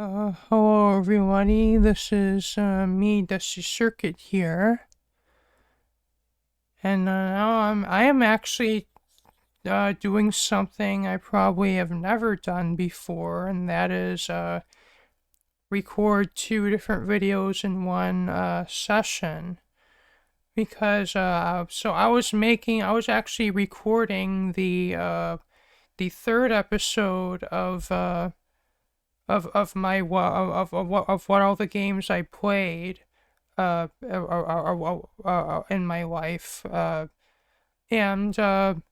Hello everybody, this is me, Dusty Circuit here, and now I am actually doing something I probably have never done before, and that is record two different videos in one session, because so I was actually recording the third episode of my of what all the games I played in my life, and so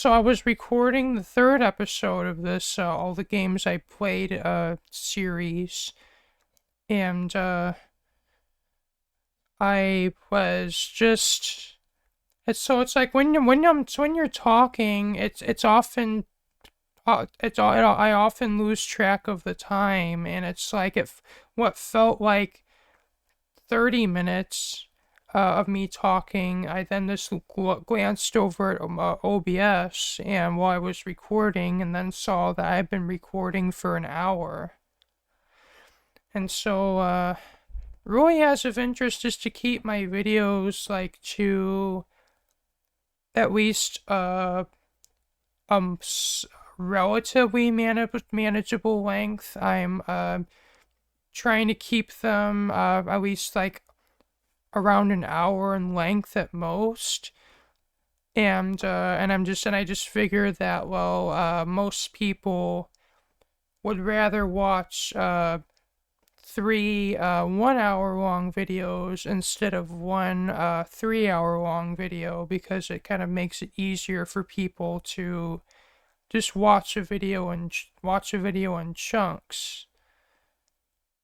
I was recording the third episode of this all the games I played series, and I was just it's like when you're talking, it's often I often lose track of the time, and it's like what felt like 30 minutes of me talking. I then just glanced over at OBS and while I was recording, and then saw that I've been recording for an hour. And so, really as of interest is to keep my videos like to at least relatively manageable length. I'm trying to keep them at least like around an hour in length at most. And I just figured that most people would rather watch three 1 hour long videos instead of one 3 hour long video, because it kind of makes it easier for people to just watch a video in chunks,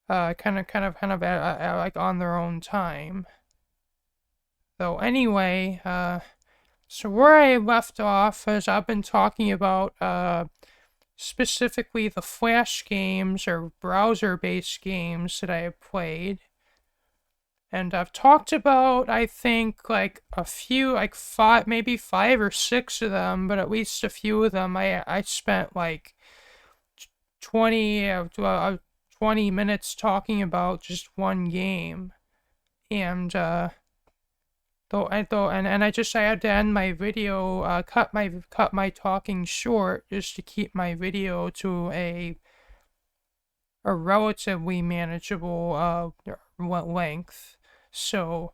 kind of like on their own time. So anyway, so where I left off is I've been talking about specifically the Flash games or browser-based games that I have played. And I've talked about, I think, like a few, like maybe 5 or 6 of them, but at least a few of them I spent like 20 minutes talking about just one game. And I had to end my video, cut my talking short just to keep my video to a relatively manageable length. So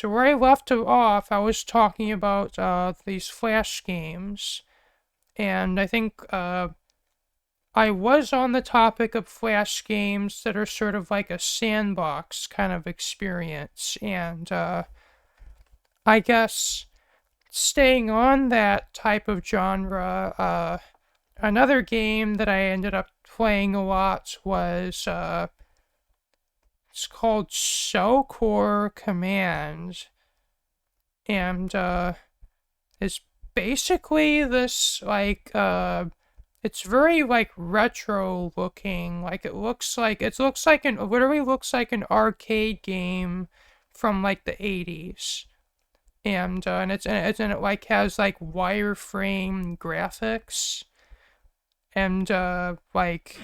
where I left off, I was talking about these Flash games, and I think I was on the topic of Flash games that are sort of like a sandbox kind of experience, and I guess staying on that type of genre, another game that I ended up playing a lot was it's called Shellcore Command, and it's basically this like it's very like retro looking. Like it looks like literally looks like an arcade game from like the 80s. And it like has like wireframe graphics, and like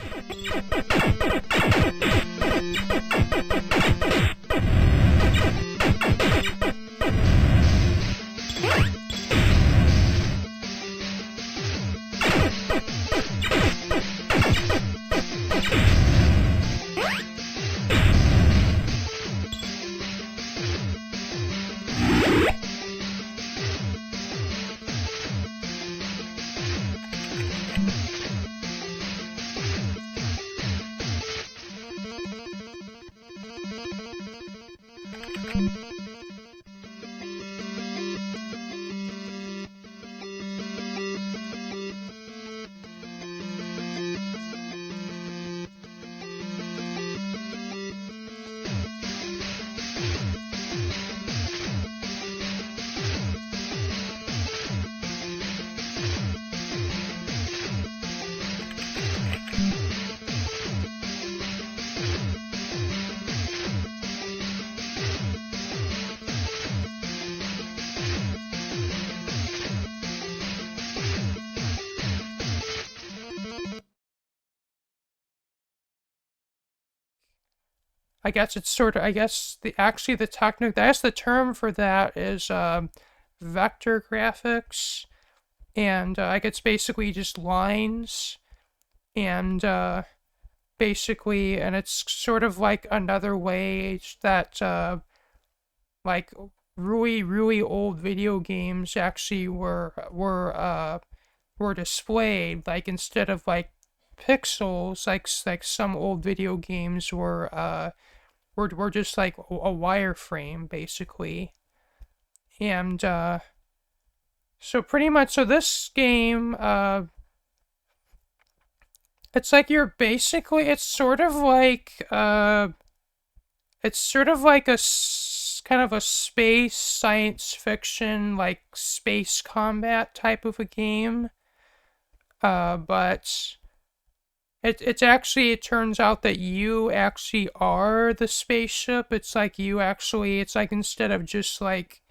I guess it's sort of, I guess the term for that is vector graphics, and like it's basically just lines, and basically, and it's sort of like another way that like really old video games actually were displayed, like instead of like pixels, like some old video games were just like a wireframe basically. And so pretty much, so this game, it's like you're basically, it's sort of like kind of a space science fiction, like space combat type of a game. But it's actually, it turns out that you actually are the spaceship. It's like you actually, it's like instead of just like,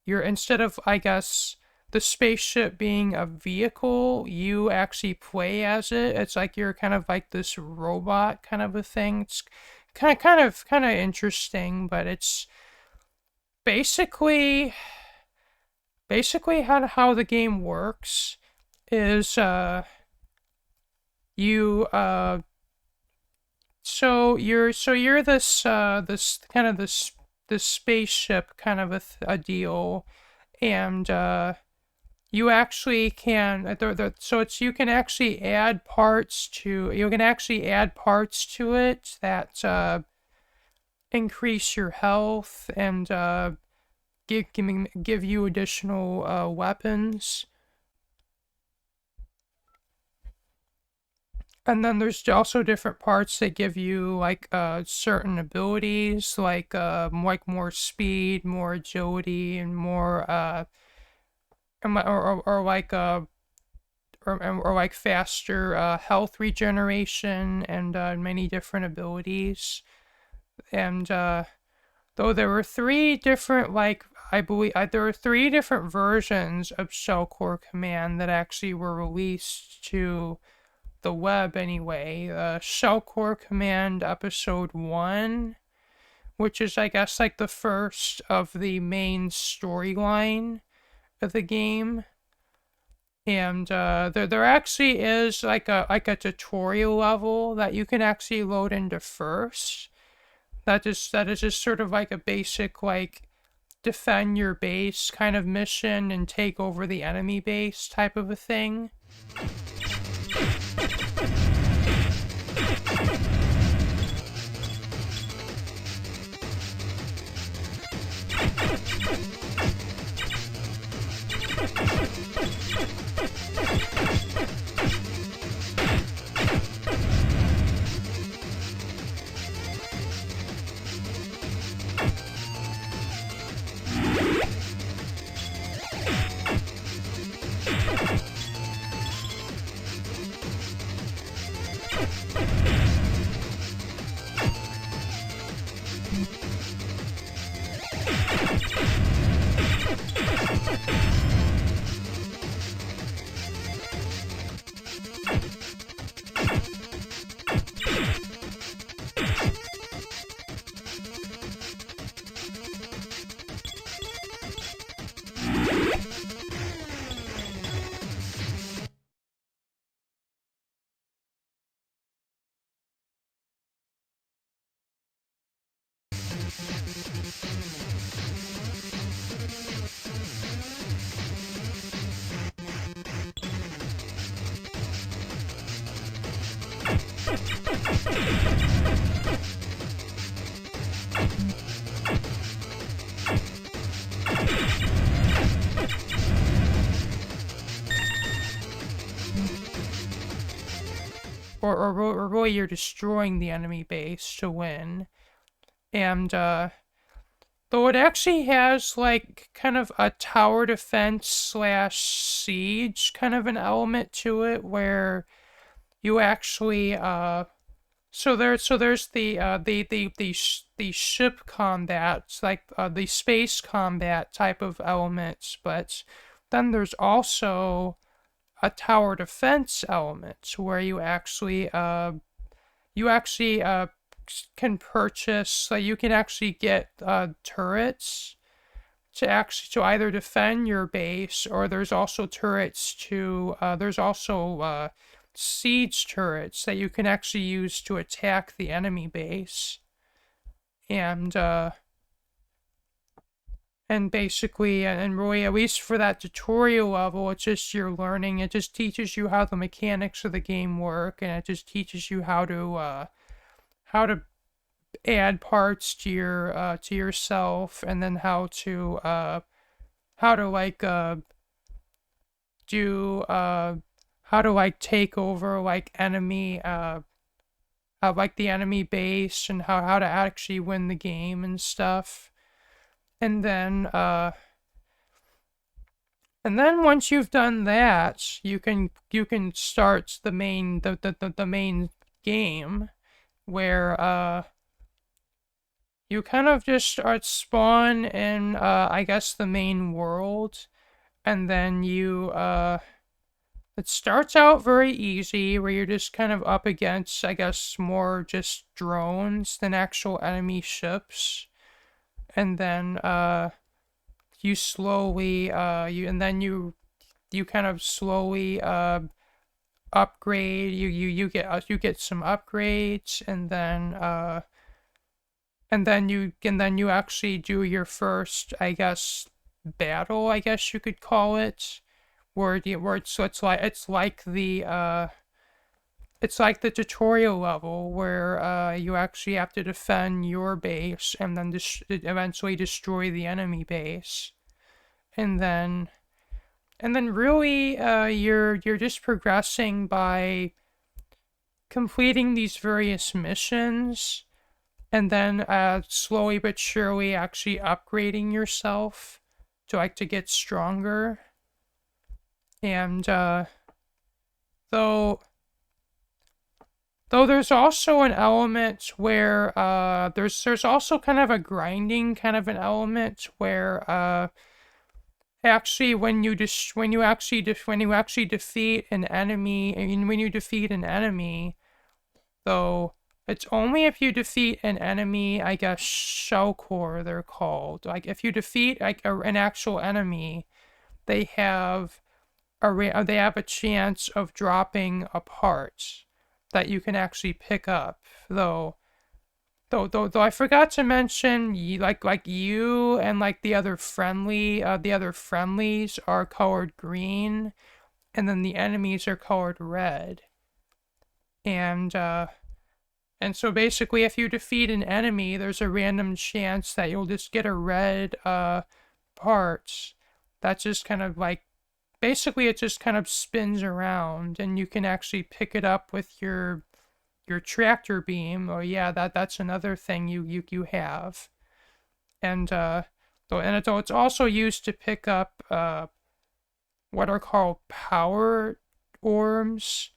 instead of, I guess, the spaceship being a vehicle, you actually play as it. It's like you're kind of like this robot kind of a thing. It's kind of interesting, but it's basically how the game works is you you're this kind of this spaceship kind of a deal, and you actually can so it's you can actually add parts to it that increase your health and give you additional weapons. And then there's also different parts that give you like certain abilities, like more speed, more agility, and more or like or like faster health regeneration, and many different abilities. And though there were three different, like, I believe there were three different versions of Shell Core Command that actually were released to the web anyway. Shell Core Command Episode 1, which is, I guess, like the first of the main storyline of the game. And there actually is like a tutorial level that you can actually load into first. That is just sort of like a basic, like, defend your base kind of mission and take over the enemy base type of a thing. Or really you're destroying the enemy base to win. And though it actually has like kind of a tower defense slash siege kind of an element to it, where you actually there's the ship combat, like the space combat type of elements, but then there's also a tower defense element where you actually can purchase, so you can actually get turrets to either defend your base, or there's also turrets to there's also siege turrets that you can actually use to attack the enemy base. And basically, and really, at least for that tutorial level, it's just you're learning. It just teaches you how the mechanics of the game work, and it just teaches you how to add parts to yourself, and then how to like do how to like take over like enemy like the enemy base, and how to actually win the game and stuff. And then once you've done that, you can start the main game, where you kind of just start spawn in I guess the main world, and then it starts out very easy, where you're just kind of up against, I guess, more just drones than actual enemy ships. And then you slowly you kind of slowly upgrade. You get some upgrades, and then you actually do your first, I guess, battle, I guess you could call it, where it's like the tutorial level, where you actually have to defend your base, and then eventually destroy the enemy base. And then really, you're just progressing by completing these various missions, and then slowly but surely actually upgrading yourself to get stronger. And though there's also an element where there's also kind of a grinding kind of an element, where actually when you actually defeat an enemy, and when you defeat an enemy, though it's only if you defeat an enemy, I guess Shellcore they're called. Like if you defeat like an actual enemy, they have a chance of dropping a part that you can actually pick up. Though I forgot to mention, like you and like the other friendlies are colored green, and then the enemies are colored red. And so basically, if you defeat an enemy, there's a random chance that you'll just get a red part. That's just kind of like, basically it just kind of spins around, and you can actually pick it up with your tractor beam. Oh yeah, that's another thing you have. And it's also used to pick up what are called power orbs,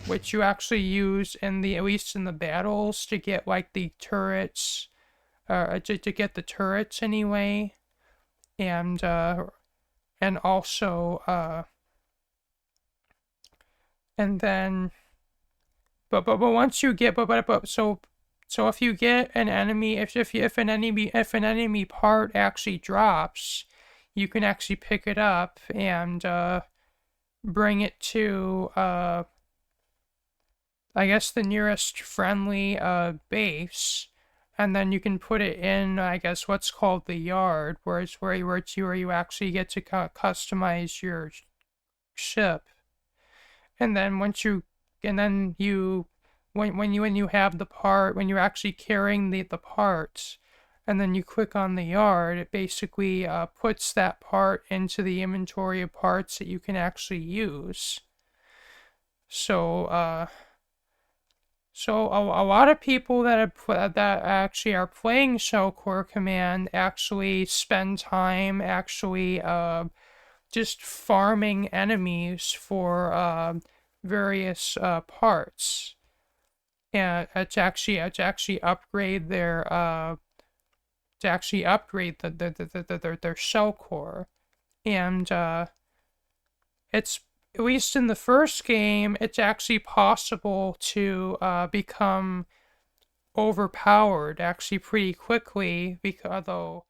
which you actually use at least in the battles, to get like the turrets, to get the turrets anyway. And also and then but once you get so if you get an enemy, if an enemy part actually drops, you can actually pick it up and bring it to I guess the nearest friendly base, and then you can put it in, I guess, what's called the yard, where you actually get to customize your ship. And then when you have the part, when you're actually carrying the parts, and then you click on the yard, it basically puts that part into the inventory of parts that you can actually use. So a lot of people that actually are playing Shellcore Command actually spend time actually just farming enemies for various parts, and to actually upgrade their shell core. And it's, at least in the first game, it's actually possible to become overpowered actually pretty quickly, because though.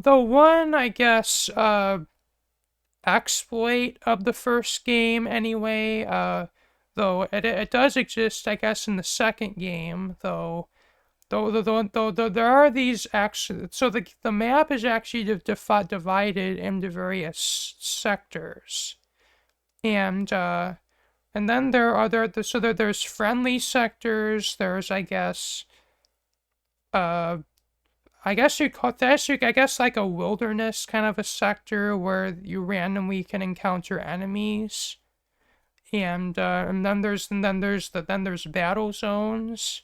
The one, I guess, exploit of the first game anyway, though it does exist, I guess, in the second game, though there are these actually, so the map is actually divided into various sectors, and then there's friendly sectors, there's, I guess you call that, I guess, like a wilderness kind of a sector where you randomly can encounter enemies, and then there's battle zones,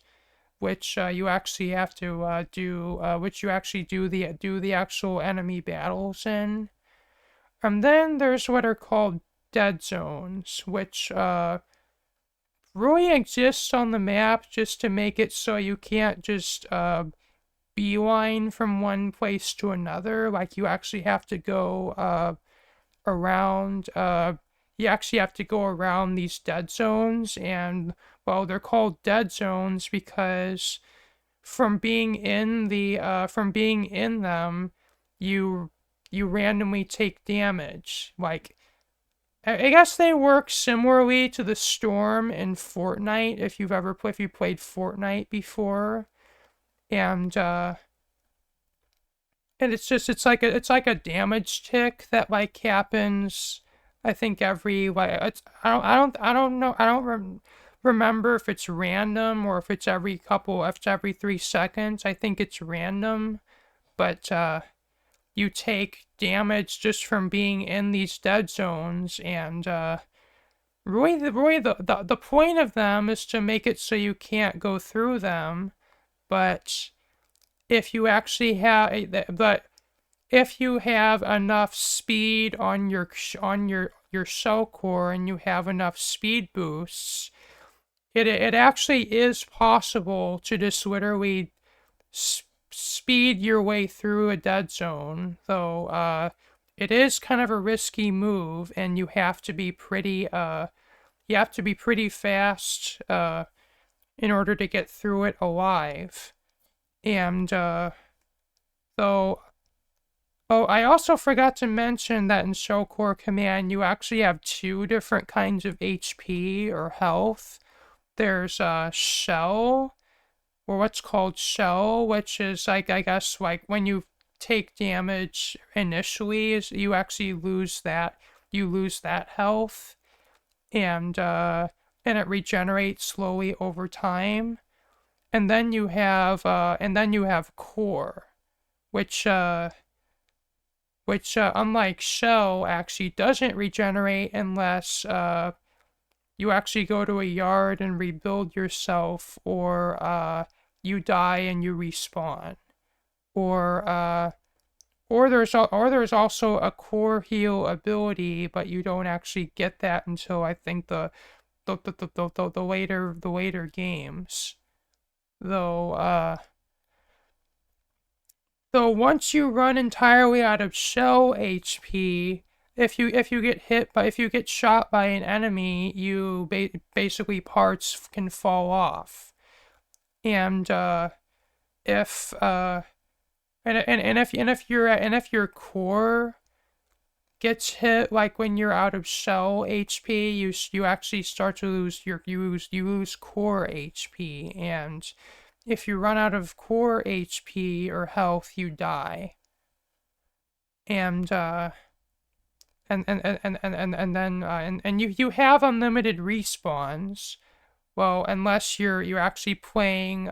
which you actually have to which you actually do the actual enemy battles in. And then there's what are called dead zones, which really exists on the map just to make it so you can't just beeline from one place to another. Like, you actually have to go around. You actually have to go around these dead zones, and well, they're called dead zones because from being in them, you you randomly take damage. Like, I guess they work similarly to the storm in Fortnite, if you played Fortnite before, and it's like a damage tick that like happens. I think every like it's I don't know, I don't remember if it's random or if it's every 3 seconds. I think it's random, but you take damage just from being in these dead zones, and really the point of them is to make it so you can't go through them. But if you actually have but if you have enough speed on your shell core, and you have enough speed boosts, it actually is possible to just literally speed your way through a dead zone, though it is kind of a risky move, and you have to be pretty fast in order to get through it alive. And though Oh, I also forgot to mention that in Shellcore Command, you actually have two different kinds of HP or health. There's Shell, or what's called Shell, which is like, I guess, like when you take damage initially, is you actually lose that health, and it regenerates slowly over time. And then you have Core, which unlike Shell, actually doesn't regenerate unless you actually go to a yard and rebuild yourself, or you die and you respawn, or there's also a core heal ability, but you don't actually get that until I think the later games, though though once you run entirely out of shell HP, if you get shot by an enemy, you basically parts can fall off, and if if your core gets hit, like when you're out of shell HP, you actually start to lose you lose core HP, and if you run out of core HP or health, you die. And you have unlimited respawns. Well, unless you're actually playing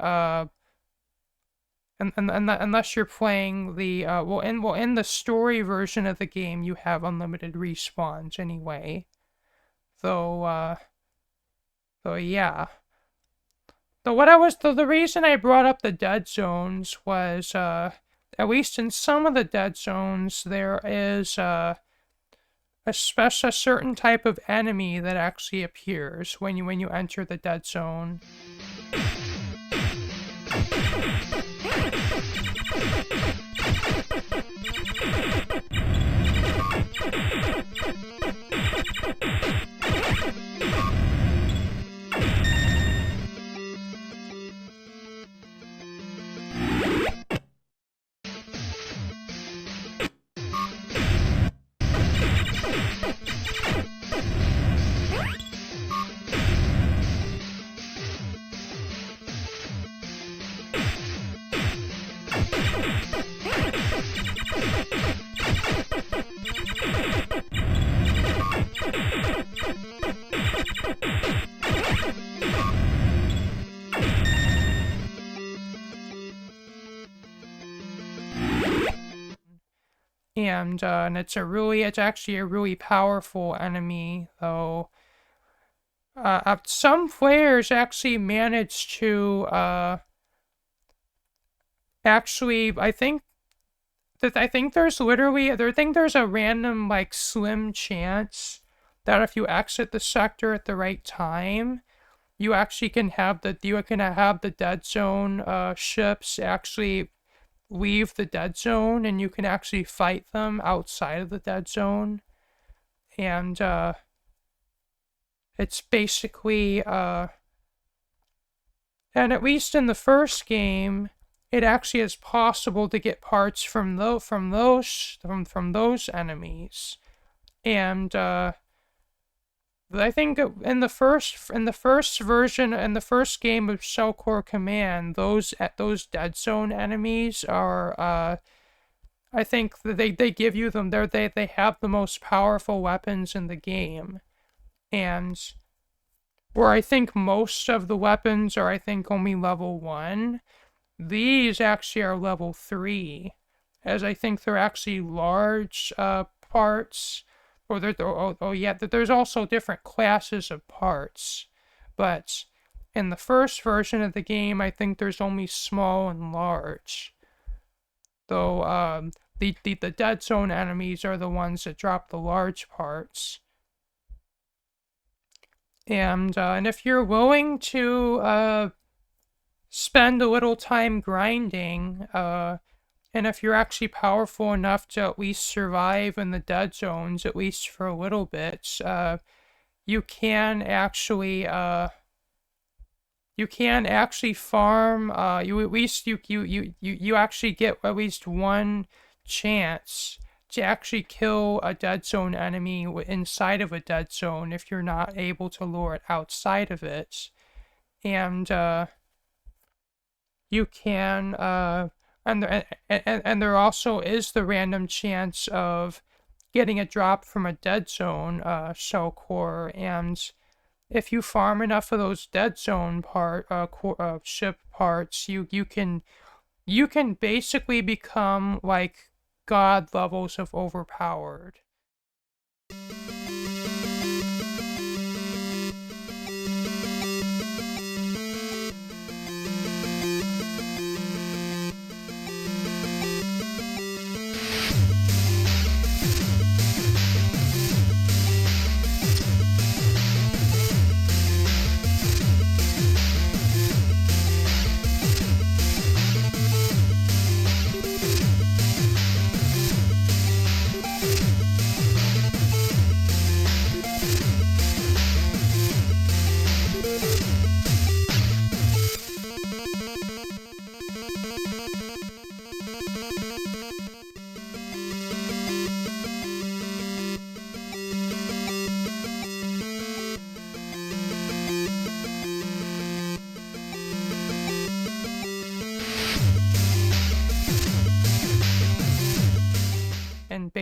unless you're playing the in the story version of the game, you have unlimited respawns anyway. Though yeah. The reason I brought up the dead zones was at least in some of the dead zones there is a certain type of enemy that actually appears when you enter the dead zone. And it's actually a really powerful enemy, though. Some players actually manage to I think there's a random like slim chance that if you exit the sector at the right time, you actually can have the dead zone ships actually leave the dead zone, and you can actually fight them outside of the dead zone. And it's basically and at least in the first game, it actually is possible to get parts from those enemies. And I think in the first version, in the first game of Shellcore Command, those dead zone enemies are I think they give you them. They have the most powerful weapons in the game, and where I think most of the weapons are only level 1, these actually are level 3, as I think they're actually large parts. There's also different classes of parts, but in the first version of the game, I think there's only small and large. Though the dead zone enemies are the ones that drop the large parts. And if you're willing to spend a little time grinding, and if you're actually powerful enough to at least survive in the dead zones, at least for a little bit, you can actually farm. You actually get at least one chance to actually kill a dead zone enemy inside of a dead zone if you're not able to lure it outside of it, and you can and there also is the random chance of getting a drop from a dead zone shell core, and if you farm enough of those dead zone ship parts, you can basically become like god levels of overpowered.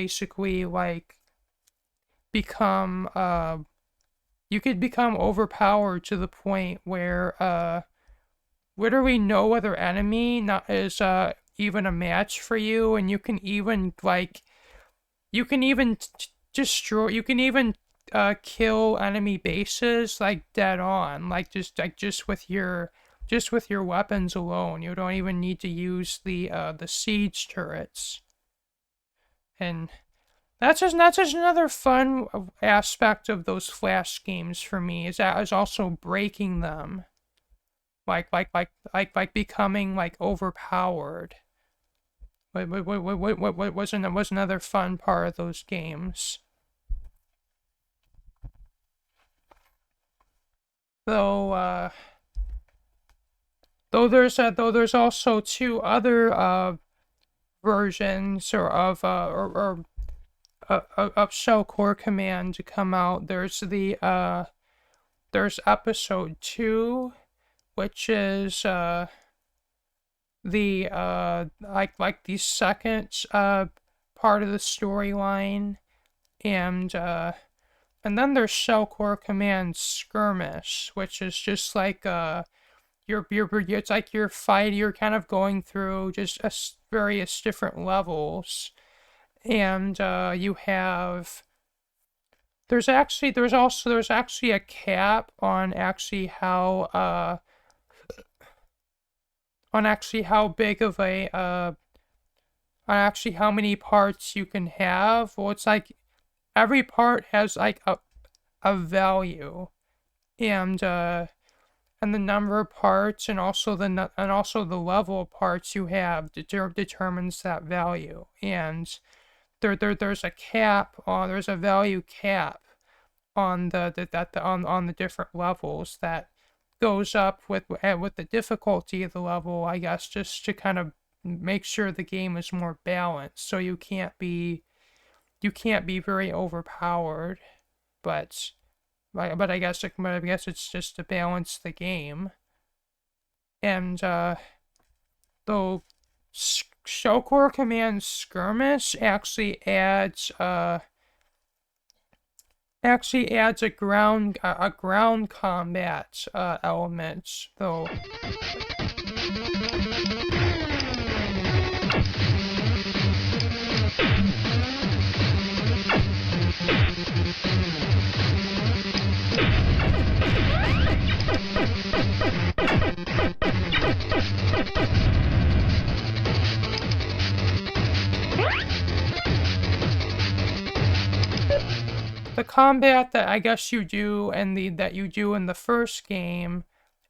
basically like become you could become overpowered to the point where literally no other enemy not is even a match for you, and you can even destroy, you can even kill enemy bases like dead on, like just with your weapons alone. You don't even need to use the siege turrets. And that's just another fun aspect of those Flash games for me, is also breaking them, like becoming like overpowered. What was another fun part of those games? Though though there's also two other versions of Shell Core Command to come out. There's episode 2, which is the the second part of the storyline, and then there's Shell Core Command Skirmish, which is just like it's like you're kind of going through just various different levels, and you have there's actually a cap on actually how big of a on actually how many parts you can have. Well, it's like every part has like a value, and the number of parts, and also the level of parts you have determines that value. And there's a value cap on the different levels that goes up with the difficulty of the level, I guess, just to kind of make sure the game is more balanced, so you can't be very overpowered, but I guess it's just to balance the game. And though Shell Core Command Skirmish actually adds a ground combat element, though. The combat that I guess you do and that you do in the first game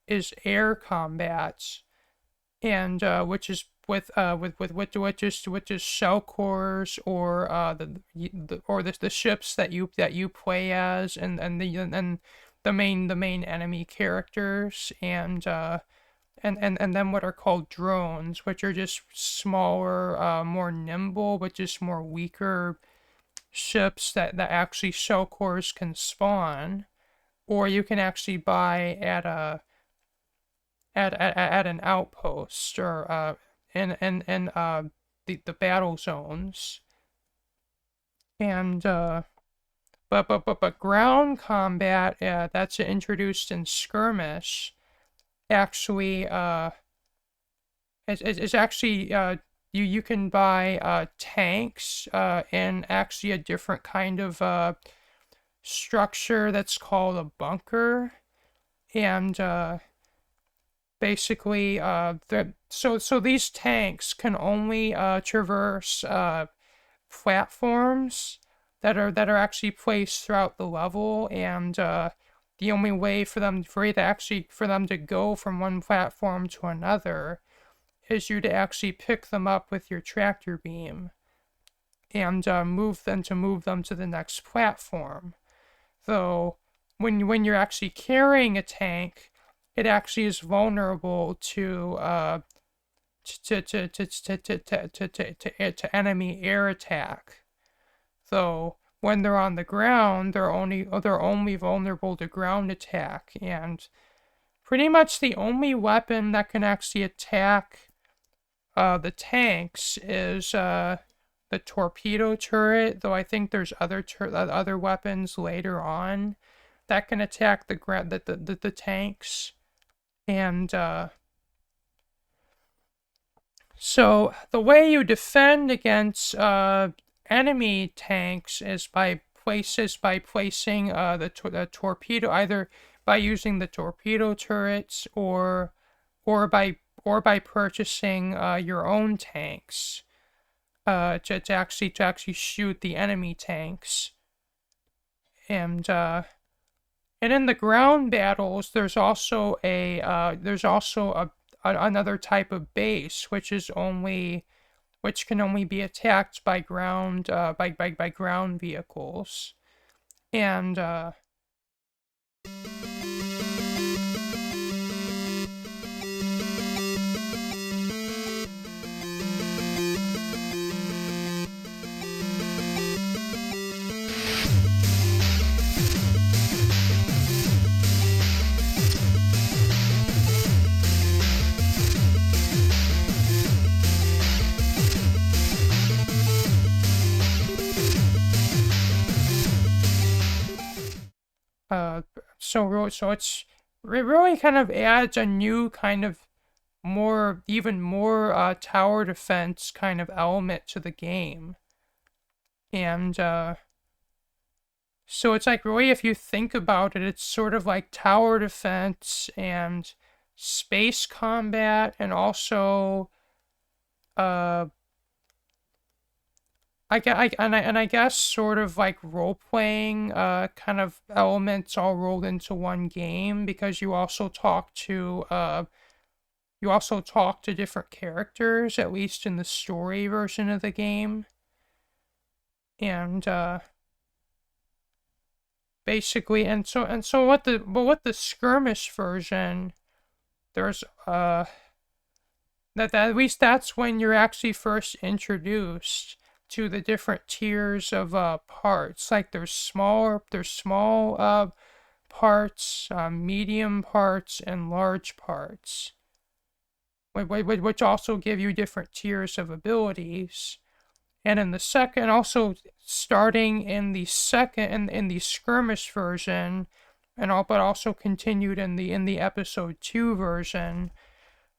is air combat, and which is with shell cores, or the ships that you play as, and the main enemy characters, and then what are called drones, which are just smaller, more nimble, but just more weaker ships that actually shell cores can spawn, or you can actually buy at an outpost, or in the battle zones. And but ground combat that's introduced in Skirmish actually is actually you can buy tanks in actually a different kind of structure that's called a bunker, and basically so these tanks can only traverse platforms that are actually placed throughout the level, and the only way for them to go from one platform to another is you to actually pick them up with your tractor beam and move them to the next platform. Though when you're actually carrying a tank, it actually is vulnerable to enemy air attack. Though when they're on the ground, they're only vulnerable to ground attack, and pretty much the only weapon that can actually attack the tanks is torpedo turret, though I think there's other weapons later on that can attack the tanks. And so the way you defend against enemy tanks is by placing the torpedo, either by using the torpedo turrets or by purchasing your own tanks to actually shoot the enemy tanks. And in the ground battles, there's also another type of base which can only be attacked by ground vehicles. And so it really kind of adds a new kind of even more tower defense kind of element to the game. And so it's like, really, if you think about it, it's sort of like tower defense and space combat, and also I guess sort of like role-playing kind of elements all rolled into one game, because you also talk to different characters, at least in the story version of the game. And basically, and so what the skirmish version, there's that at least that's when you're actually first introduced to the different tiers of parts. Like there's small parts, medium parts, and large parts, which also give you different tiers of abilities. And in the second, also starting in the skirmish version, but also continued in the episode 2 version,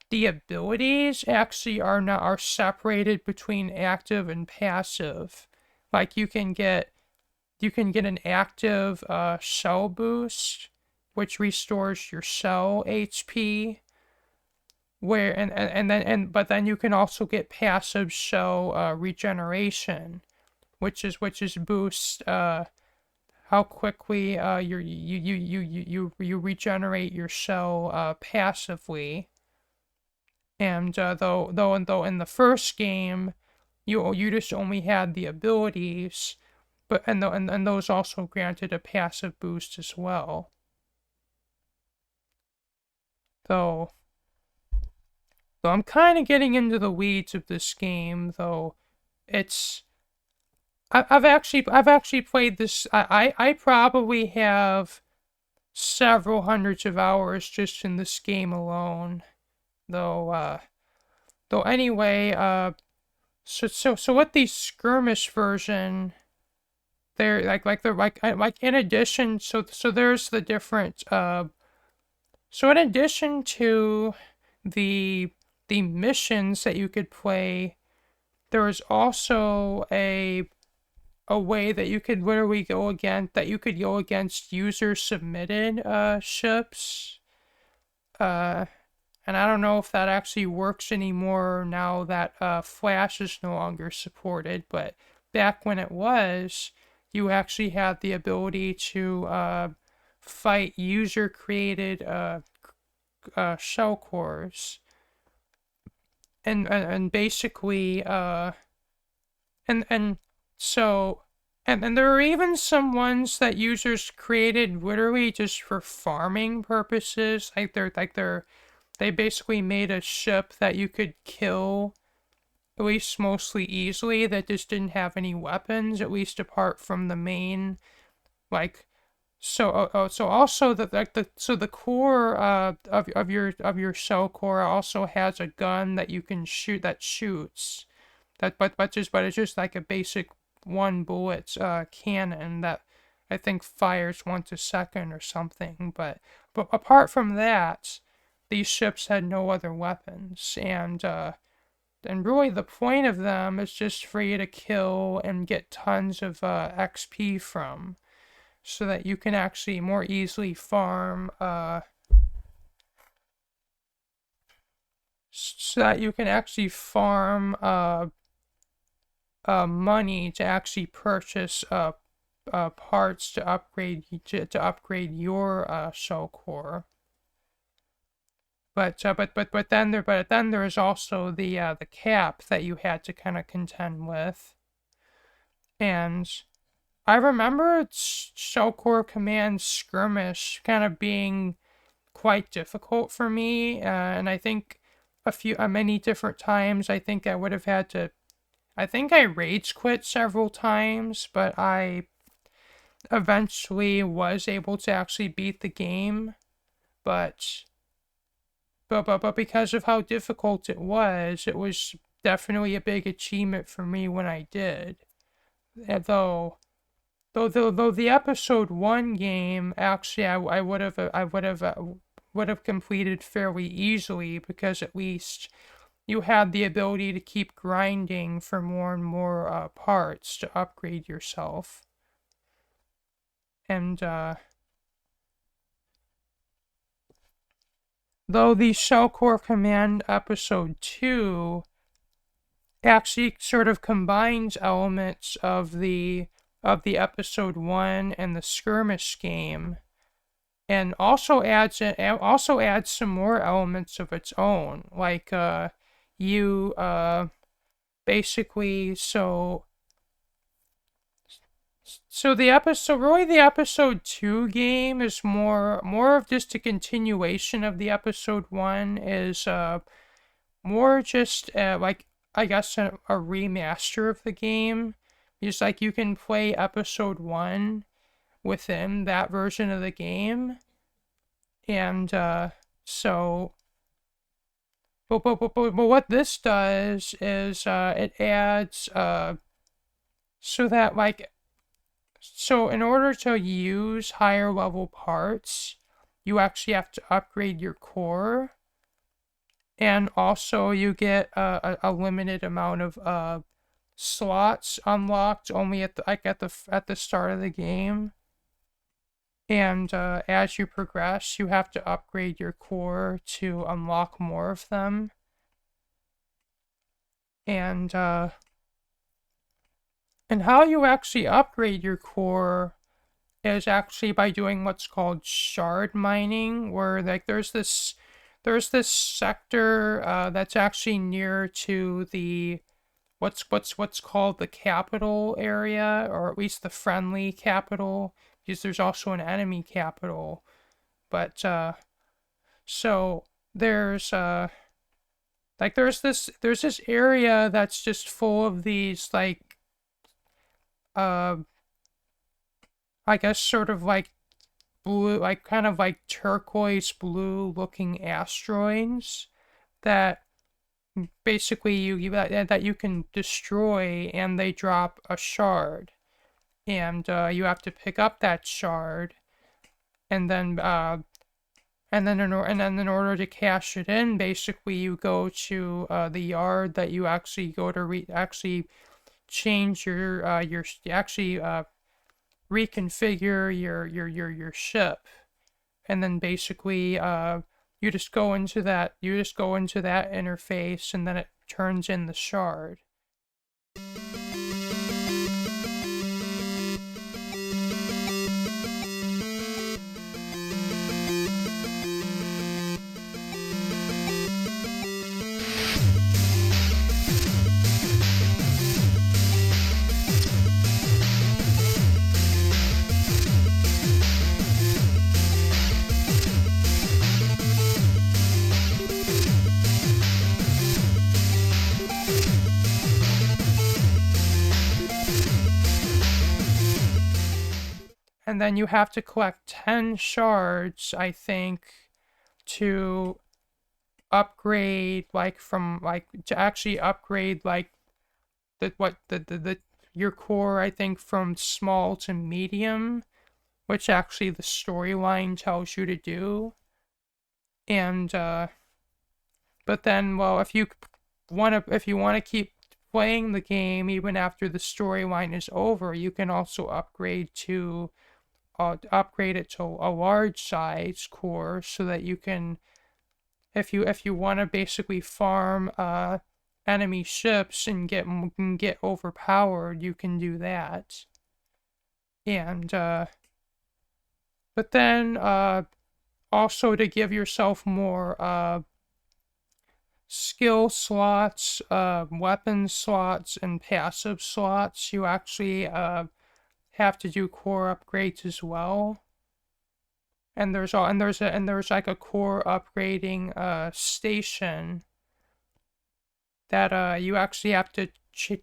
the abilities actually are separated between active and passive. Like you can get an active shell boost, which restores your shell HP. But then you can also get passive shell regeneration, which is boost how quickly you regenerate your shell passively. And though in the first game, you just only had the abilities, but and those also granted a passive boost as well. Though I'm kind of getting into the weeds of this game, though I've actually played this. I probably have several hundreds of hours just in this game alone. Though anyway, so with the skirmish version, they're like in addition, so there's the different so in addition to the missions that you could play, there is also a way that you could literally go against user submitted ships. And I don't know if that actually works anymore now that Flash is no longer supported, but back when it was, you actually had the ability to fight user-created shell cores. And basically, and there are even some ones that users created literally just for farming purposes. They basically made a ship that you could kill, at least mostly easily, that just didn't have any weapons, at least apart from the main, like. So also the core of your shell core also has a gun that you can shoot that shoots. but it's just like a basic one bullet cannon that I think fires once a second or something. But apart from that, these ships had no other weapons, and really the point of them is just for you to kill and get tons of XP from, so that you can actually more easily farm money to actually purchase parts to upgrade your shell core. But then there's also the cap that you had to kind of contend with, and I remember shell core command skirmish kind of being quite difficult for me, and I think many different times I think I would have had to. I think I rage quit several times, but I eventually was able to actually beat the game. But because of how difficult it was definitely a big achievement for me when I did. Though the episode 1 game actually I would have completed fairly easily, because at least you had the ability to keep grinding for more and more parts to upgrade yourself. And though the Shell Core Command episode 2 actually sort of combines elements of the episode 1 and the skirmish game, and also adds some more elements of its own, like you basically so the episode 2 game is more of just a continuation of the episode 1, is more just like, I guess, a remaster of the game. It's like you can play episode 1 within that version of the game, and so but what this does is it adds so that, like, so in order to use higher level parts, you actually have to upgrade your core, and also you get a limited amount of slots unlocked only at the start of the game. And as you progress, you have to upgrade your core to unlock more of them. And how you actually upgrade your core is actually by doing what's called shard mining, where like there's this sector that's actually near to the what's called the capital area, or at least the friendly capital, because there's also an enemy capital. But so there's this area that's just full of these, like, I guess sort of like blue, like kind of like turquoise blue looking asteroids that basically that you can destroy, and they drop a shard, and you have to pick up that shard, and then in order to cash it in, basically you go to the yard that you actually go to actually change your reconfigure your ship, and then basically you just go into that interface, and then it turns in the shard. And then you have to collect 10 shards, I think, to upgrade, to actually upgrade, like, your core, I think, from small to medium, which actually the storyline tells you to do. And but then, well, if you want to keep playing the game even after the storyline is over, you can also upgrade it to a large size core so that you can, if you want to basically farm enemy ships and get overpowered, you can do that. And but then also to give yourself more skill slots, weapon slots, and passive slots, you actually have to do core upgrades as well. And there's like a core upgrading station that you actually have to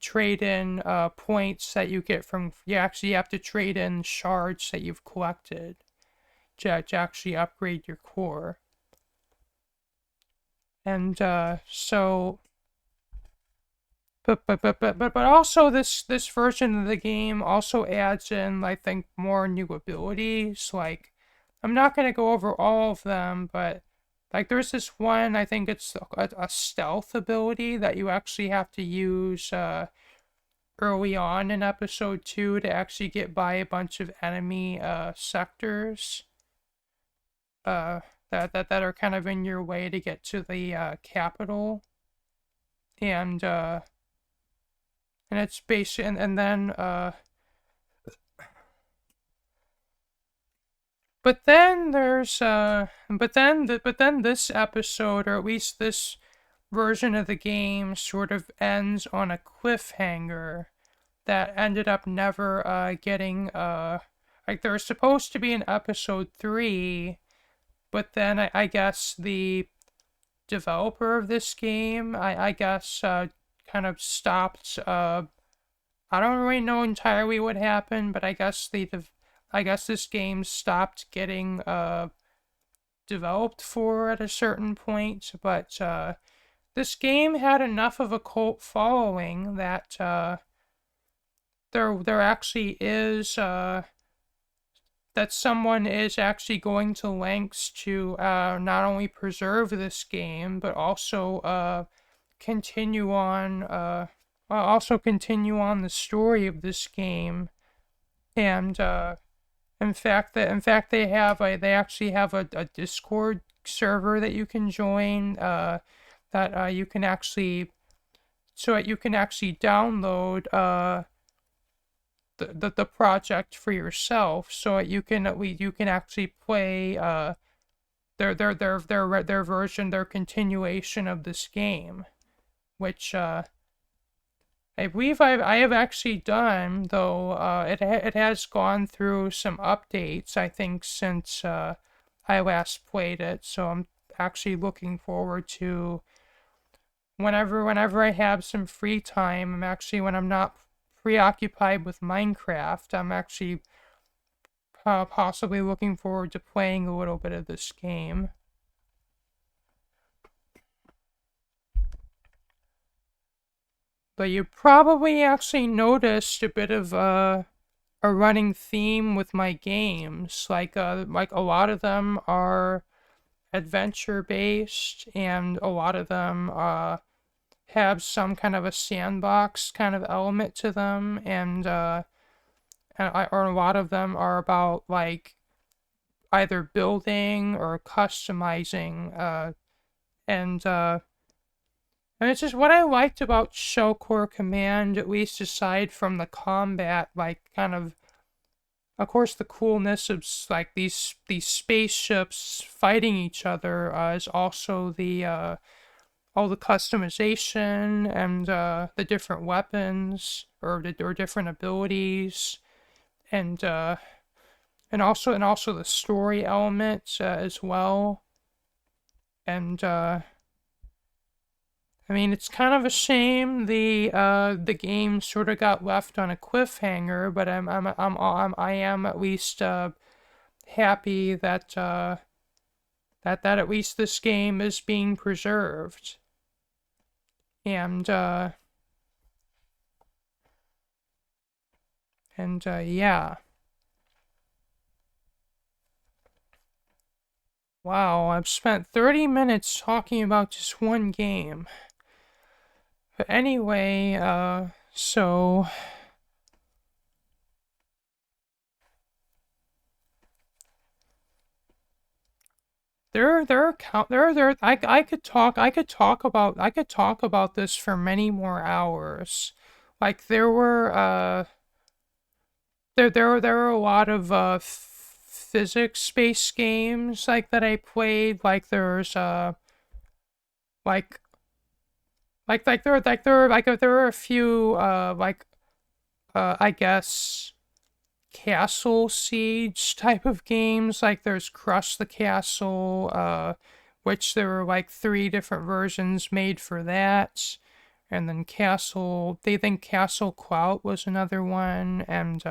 trade in points that you get from. You actually have to trade in shards that you've collected to actually upgrade your core. And so, but also this version of the game also adds in, I think, more new abilities. Like, I'm not gonna go over all of them, but like there's this one, I think it's a stealth ability that you actually have to use early on in episode 2 to actually get by a bunch of enemy sectors that are kind of in your way to get to the capital. And it's based, and then but then there's but then this episode, or at least this version of the game, sort of ends on a cliffhanger that ended up never getting like there was supposed to be an episode 3, but then I guess the developer of this game, I guess kind of stopped. I don't really know entirely what happened, but I guess this game stopped getting developed for at a certain point. But this game had enough of a cult following that there actually is that someone is actually going to lengths to not only preserve this game but also continue on the story of this game. And in fact they actually have a Discord server that you can join that you can actually download the project for yourself, so you can actually play their version, their continuation of this game, which I believe I have actually done, though it has gone through some updates, I think, since I last played it. So I'm actually looking forward to whenever I have some free time. When I'm not preoccupied with Minecraft, I'm actually possibly looking forward to playing a little bit of this game. But you probably actually noticed a bit of a running theme with my games. Like a lot of them are adventure based, and a lot of them have some kind of a sandbox kind of element to them, or a lot of them are about like either building or customizing, and it's just what I liked about Shell Core Command, at least aside from the combat, like kind of course, the coolness of like these spaceships fighting each other is also the all the customization and the different weapons or different abilities, and also the story element as well. And I mean, it's kind of a shame the game sort of got left on a cliffhanger, but I am at least happy that that at least this game is being preserved. And And yeah. Wow, I've spent 30 minutes talking about just one game. But anyway, so I could talk about this for many more hours. Like there were a lot of physics-based games like that I played. Like there's like there were a few I guess castle siege type of games. Like there's Crush the Castle, which there were like 3 different versions made for that. And then they think Castle Clout was another one, and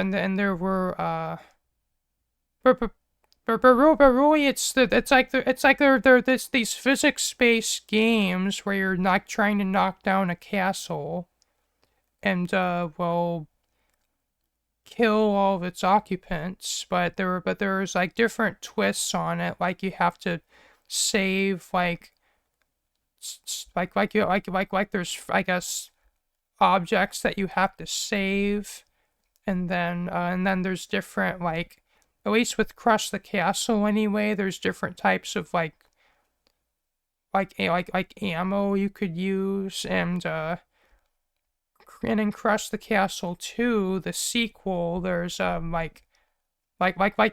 and there were but really it's like they're these physics-based games where you're not trying to knock down a castle and well kill all of its occupants, but there's like different twists on it. Like you have to save like there's I guess objects that you have to save, and then there's different like at least with Crush the Castle anyway. There's different types of like ammo you could use, and in Crush the Castle 2, the sequel, there's like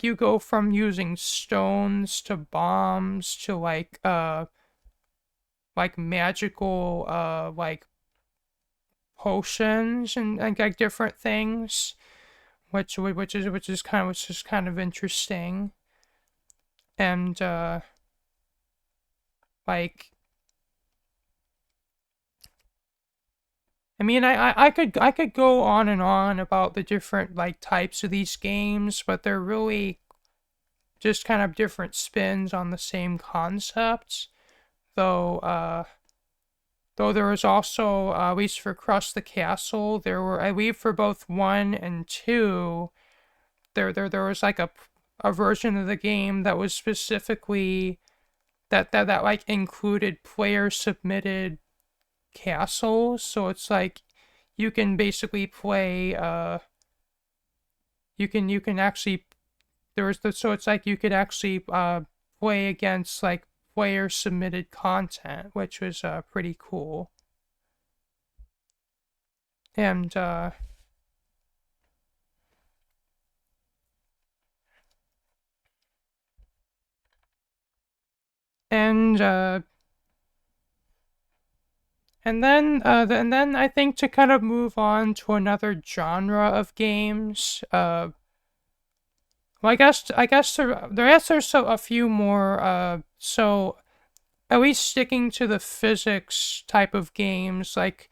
you go from using stones to bombs to like magical like potions and like different things, which is kind of interesting. And like I mean, I could go on and on about the different like types of these games, but they're really just kind of different spins on the same concepts. Though though there was also at least for Crush the Castle, there were I believe for both 1 and 2, there was like a version of the game that was specifically that like included player submitted castles. So it's like you can basically play you can actually so it's like you could actually play against like player submitted content, which was pretty cool. And and and then I think to kind of move on to another genre of games, well, there's a few more. So at least sticking to the physics type of games, like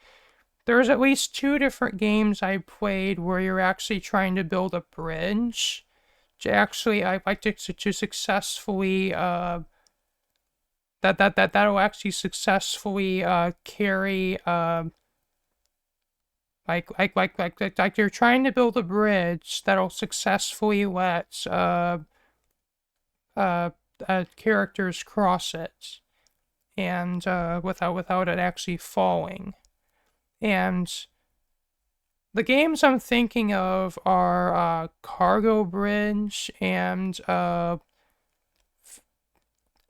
there's at least 2 different games I played where you're actually trying to build a bridge. To actually, I like to successfully that'll actually successfully carry like you're trying to build a bridge that'll successfully let uh, characters cross it, and without it actually falling. And the games I'm thinking of are Cargo Bridge and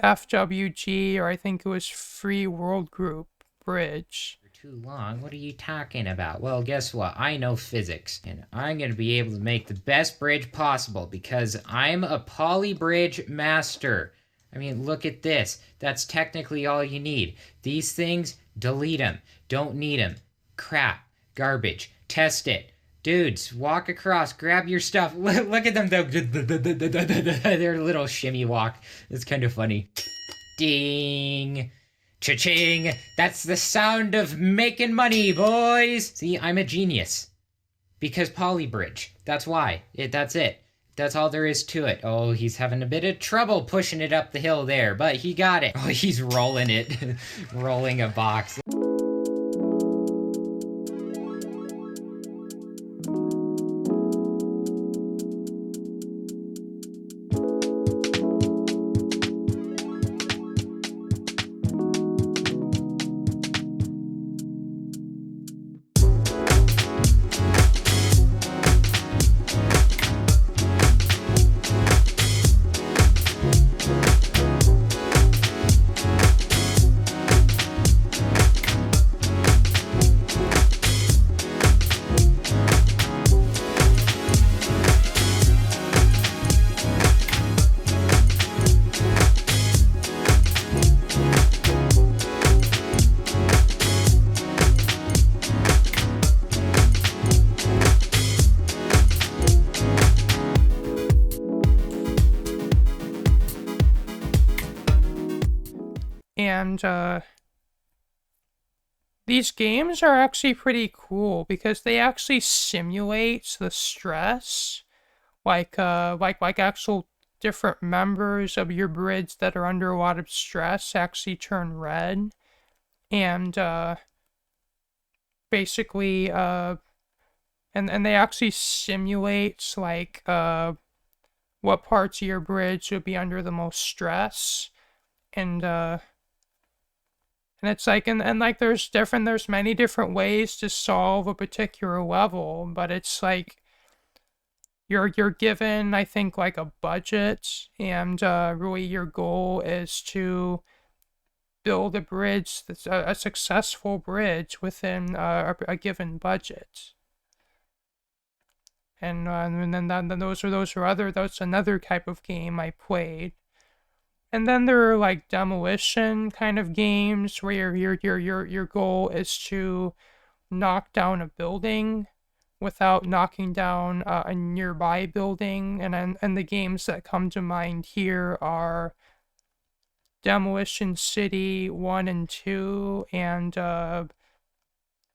FWG, or I think it was Free World Group Bridge. Too long? What are you talking about? Well, guess what? I know physics, and I'm going to be able to make the best bridge possible because I'm a poly bridge master. I mean, look at this. That's technically all you need. These things, delete them. Don't need them. Crap. Garbage. Test it. Dudes, walk across, grab your stuff. Look at them, their little shimmy walk. It's kind of funny. Ding. Cha-ching! That's the sound of making money, boys! See, I'm a genius. Because Polybridge. That's why. That's it. That's all there is to it. Oh, he's having a bit of trouble pushing it up the hill there, but he got it. Oh, he's rolling it. Rolling a box. And these games are actually pretty cool because they actually simulate the stress, like actual different members of your bridge that are under a lot of stress actually turn red, and basically and they actually simulate like what parts of your bridge would be under the most stress, and it's like, and like, there's many different ways to solve a particular level, but it's like, you're given, I think, like a budget, and really your goal is to build a bridge that's a successful bridge within a given budget. And then that's another type of game I played. And then there are like demolition kind of games where your goal is to knock down a building without knocking down a nearby building. And the games that come to mind here are Demolition City 1 and 2, and I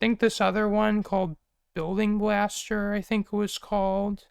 think this other one called Building Blaster, I think it was called.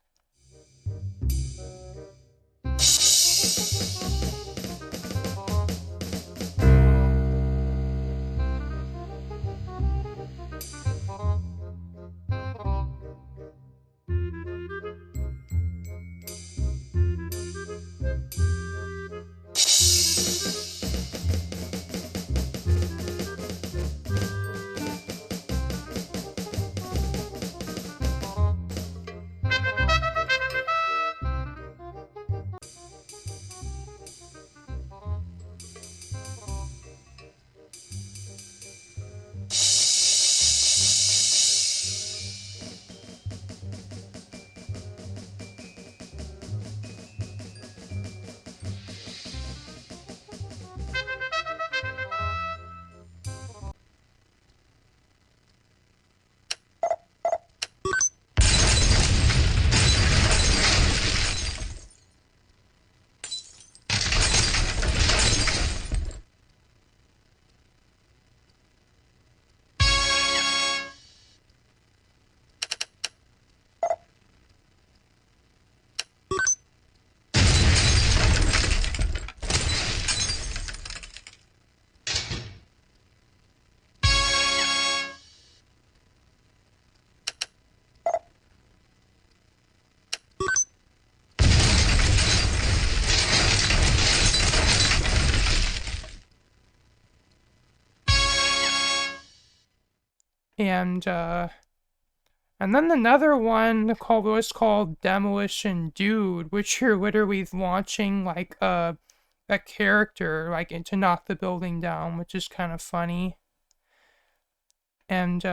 And then another one was called Demolition Dude, which you're literally launching like a character like to knock the building down, which is kind of funny. And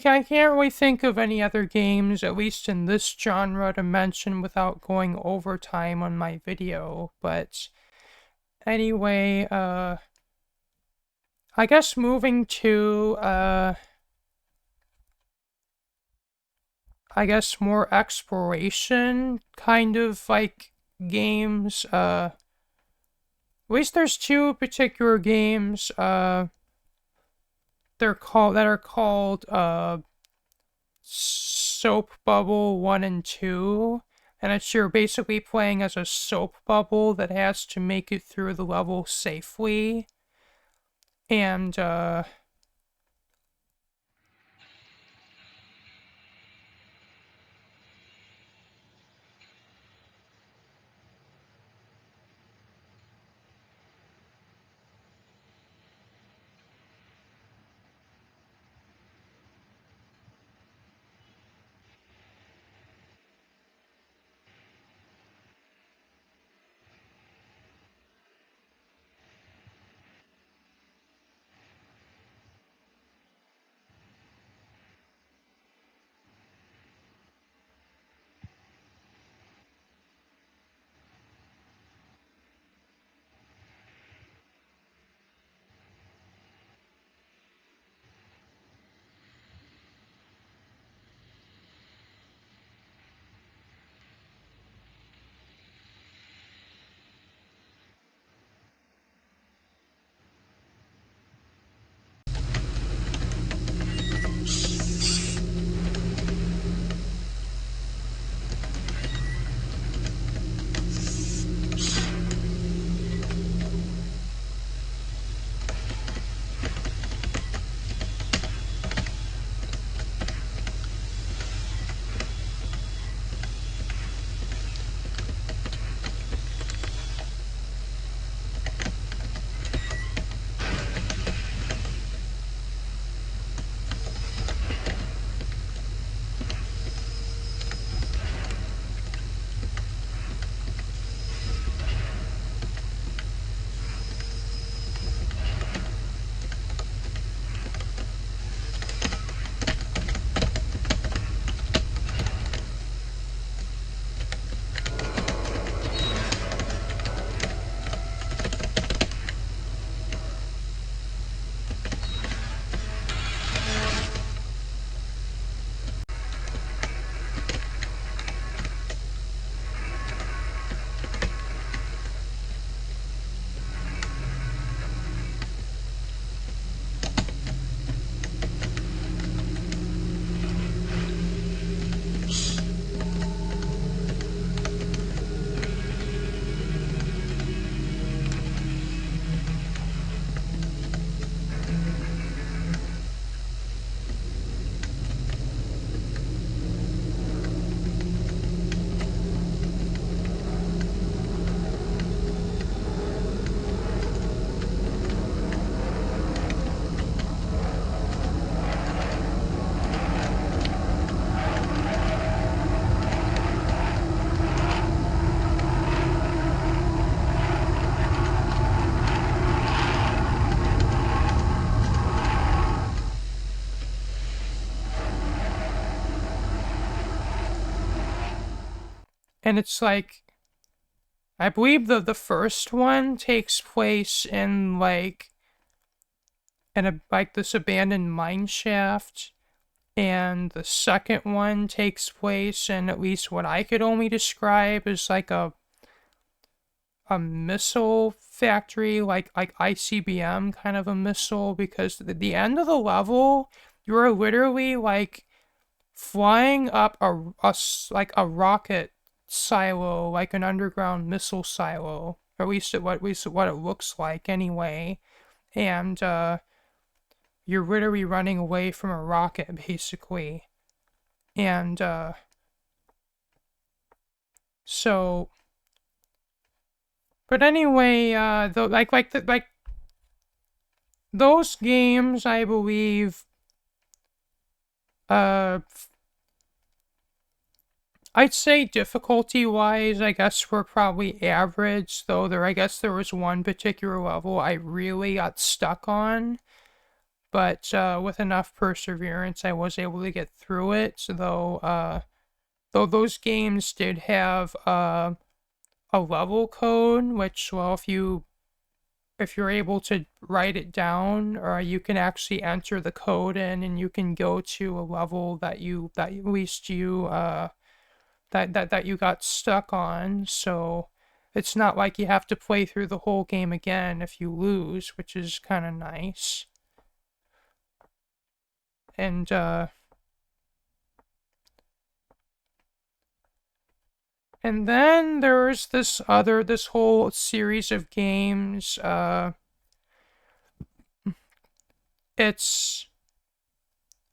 I can't really think of any other games, at least in this genre, to mention without going overtime on my video, but anyway, I guess moving to, I guess more exploration kind of like games, at least there's two particular games, that are called Soap Bubble 1 and 2, and it's you're basically playing as a soap bubble that has to make it through the level safely. And it's like, I believe the first one takes place in like this abandoned mine shaft, and the second one takes place in at least what I could only describe as like a missile factory, like ICBM kind of a missile, because at the end of the level, you're literally like flying up like a rocket silo, like an underground missile silo, or at least what it looks like anyway. And you're literally running away from a rocket, basically. And so, but anyway, those games, I believe, uh, I'd say difficulty-wise, I guess we're probably average, though I guess there was one particular level I really got stuck on, but with enough perseverance, I was able to get through it, though those games did have a level code, which, well, if you're able to write it down, or you can actually enter the code in, and you can go to a level that at least you that you got stuck on. So it's not like you have to play through the whole game again if you lose, which is kind of nice. And then there's this whole series of games.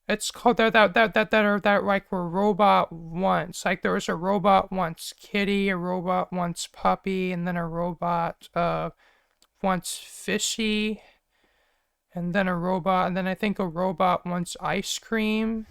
It's called that like were robot once. Like there was a robot once kitty, a robot once puppy, and then a robot once fishy, and then a robot, and then I think a robot once ice cream.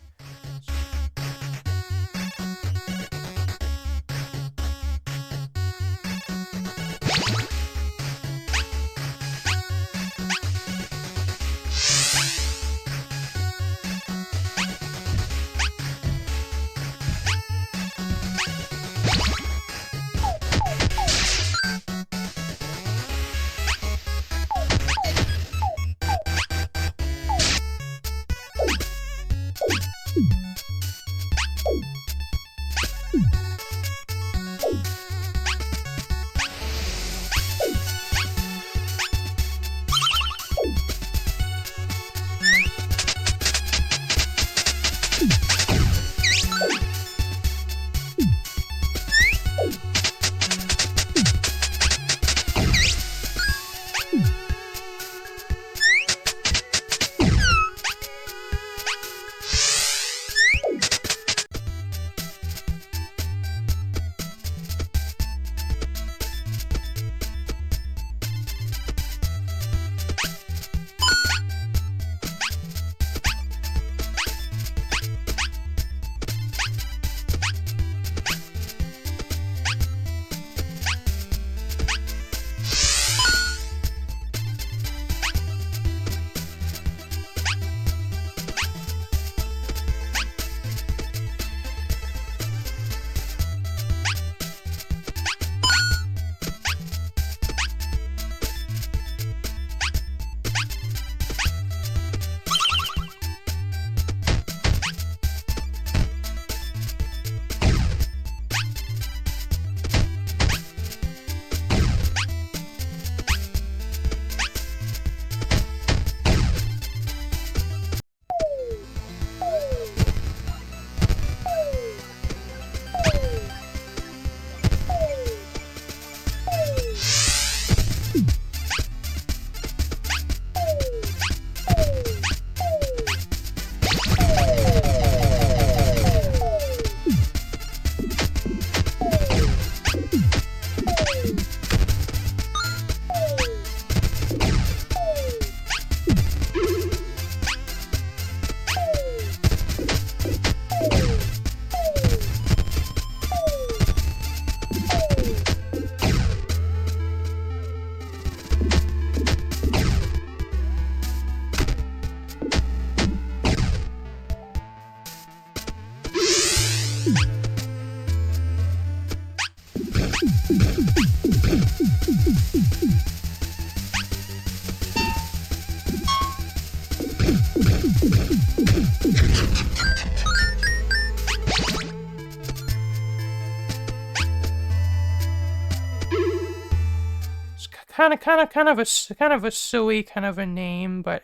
Kind of a silly kind of a name, but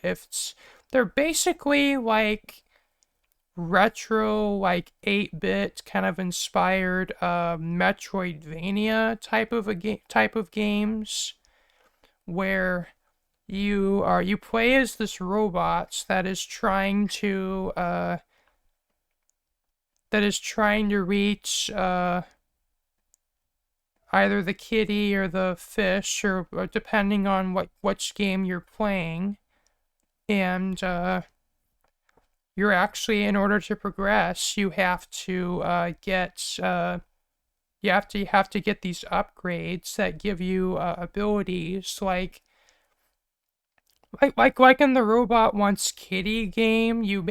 they're basically like retro, like 8-bit kind of inspired Metroidvania type of games where you play as this robot that is trying to reach either the kitty or the fish, or depending on which game you're playing. And you're actually, in order to progress, you have to get you have to get these upgrades that give you abilities like in the Robot Wants Kitty game. You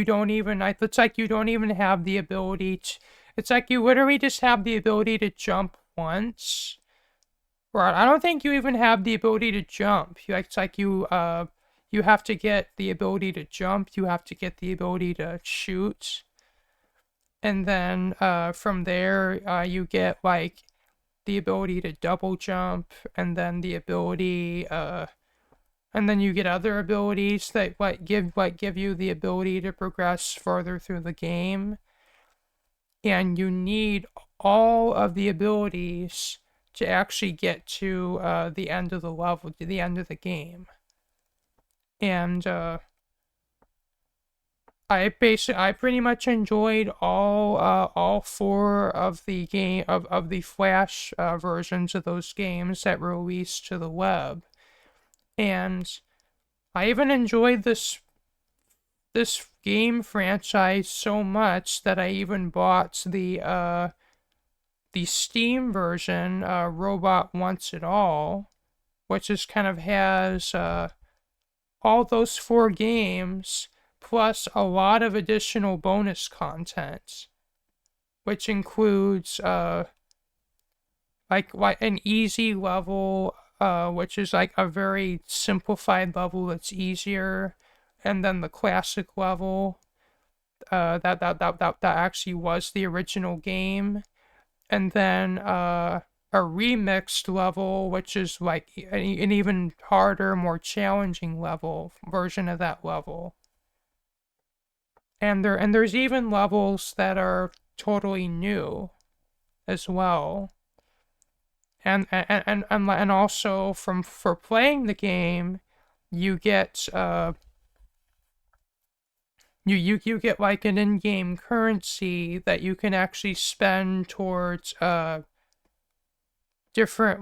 don't even, it's like you don't even have the ability to, it's like you literally just have the ability to jump once. Right, I don't think you even have the ability to jump. It's like you have to get the ability to jump, you have to get the ability to shoot, and then from there you get like the ability to double jump, and then the ability and then you get other abilities that give you the ability to progress further through the game. And you need all of the abilities to actually get to the end of the level, to the end of the game. And I pretty much enjoyed all four of the Flash versions of those games that were released to the web. And I even enjoyed this game franchise so much that I even bought the Steam version, Robot Wants It All, which is kind of has all those four games plus a lot of additional bonus content, which includes like an easy level, which is like a very simplified level that's easier, and then the classic level that actually was the original game, and then a remixed level, which is like an even harder, more challenging level version of that level. And there's even levels that are totally new as well. And also for playing the game, you get you get like an in-game currency that you can actually spend towards different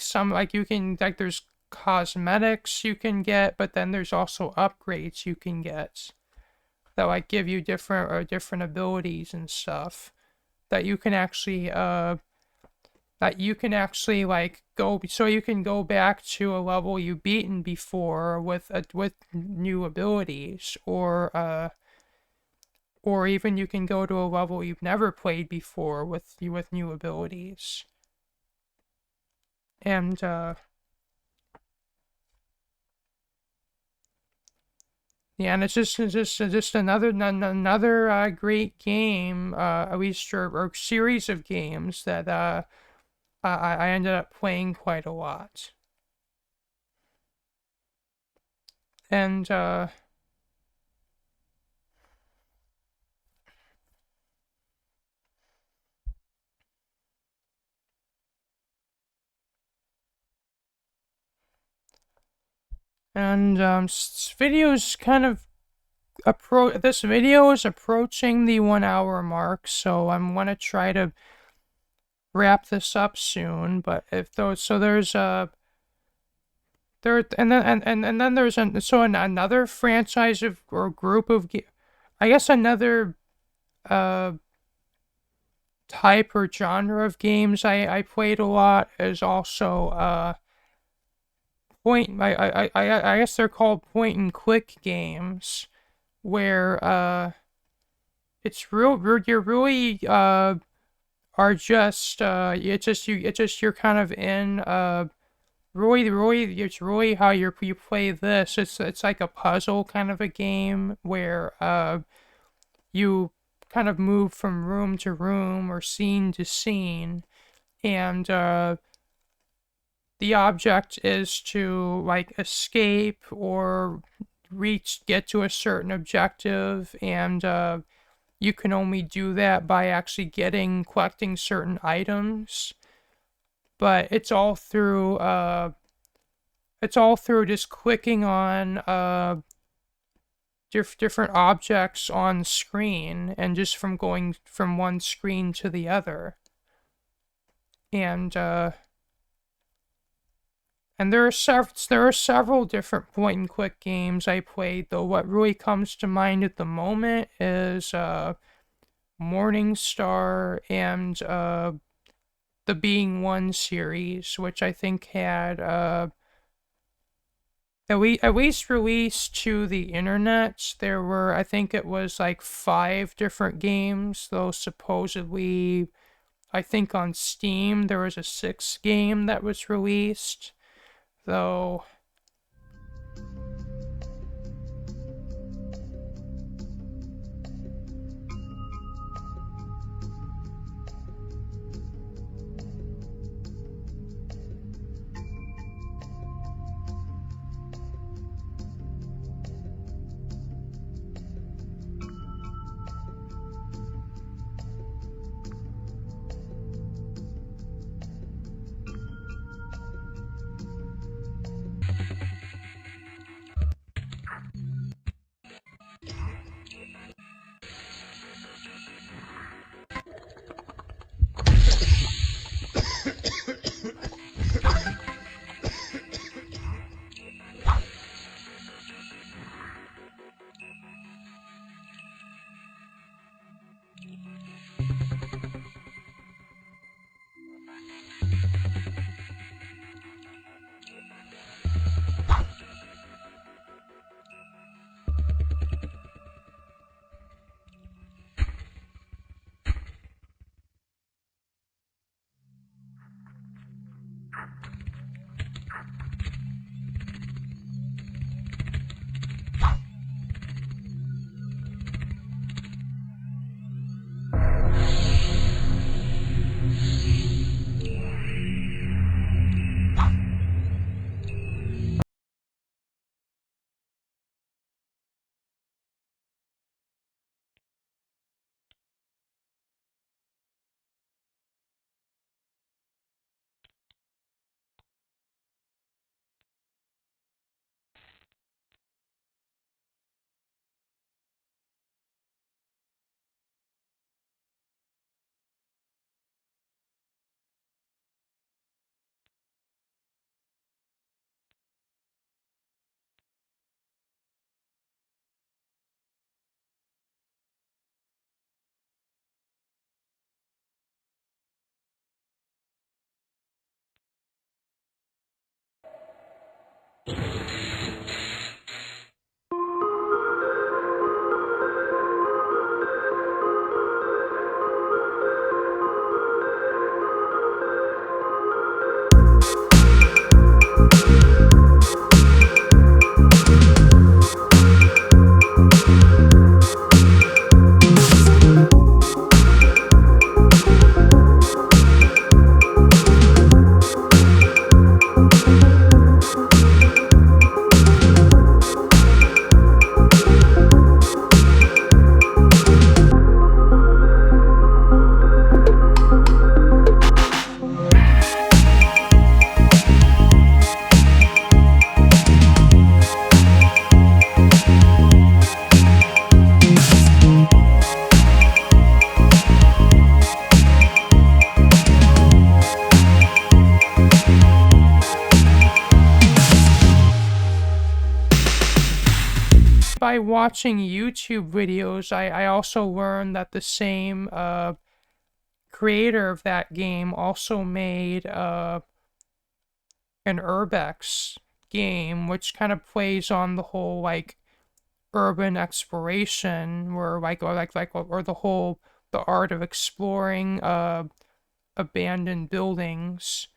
some like you can like there's cosmetics you can get, but then there's also upgrades you can get that like give you different abilities and stuff that you can actually like go, so you can go back to a level you've beaten before with new abilities, or even you can go to a level you've never played before with new abilities. And yeah, and it's just another great game, at least or series of games that I ended up playing quite a lot. And videos kind of this video is approaching the 1 hour mark, so I'm gonna try to wrap this up soon. But if those, so there's there and then there's another franchise or group of I guess another uh type or genre of games I played a lot is also I guess they're called point and click games, where it's you're really are just you're kind of in really it's really how you play this. It's like a puzzle kind of a game where you kind of move from room to room or scene to scene, and the object is to like escape or get to a certain objective, and you can only do that by actually collecting certain items. But it's all through just clicking on different objects on screen, and just from going from one screen to the other. And there are several different point and click games I played, though what really comes to mind at the moment is Morningstar and the Being One series, which I think had at least released to the internet. There were, I think it was like 5 different games, though supposedly, I think on Steam there was a 6th game that was released, though. By watching YouTube videos, I also learned that the same creator of that game also made an Urbex game, which kind of plays on the whole like urban exploration, where or the art of exploring abandoned buildings.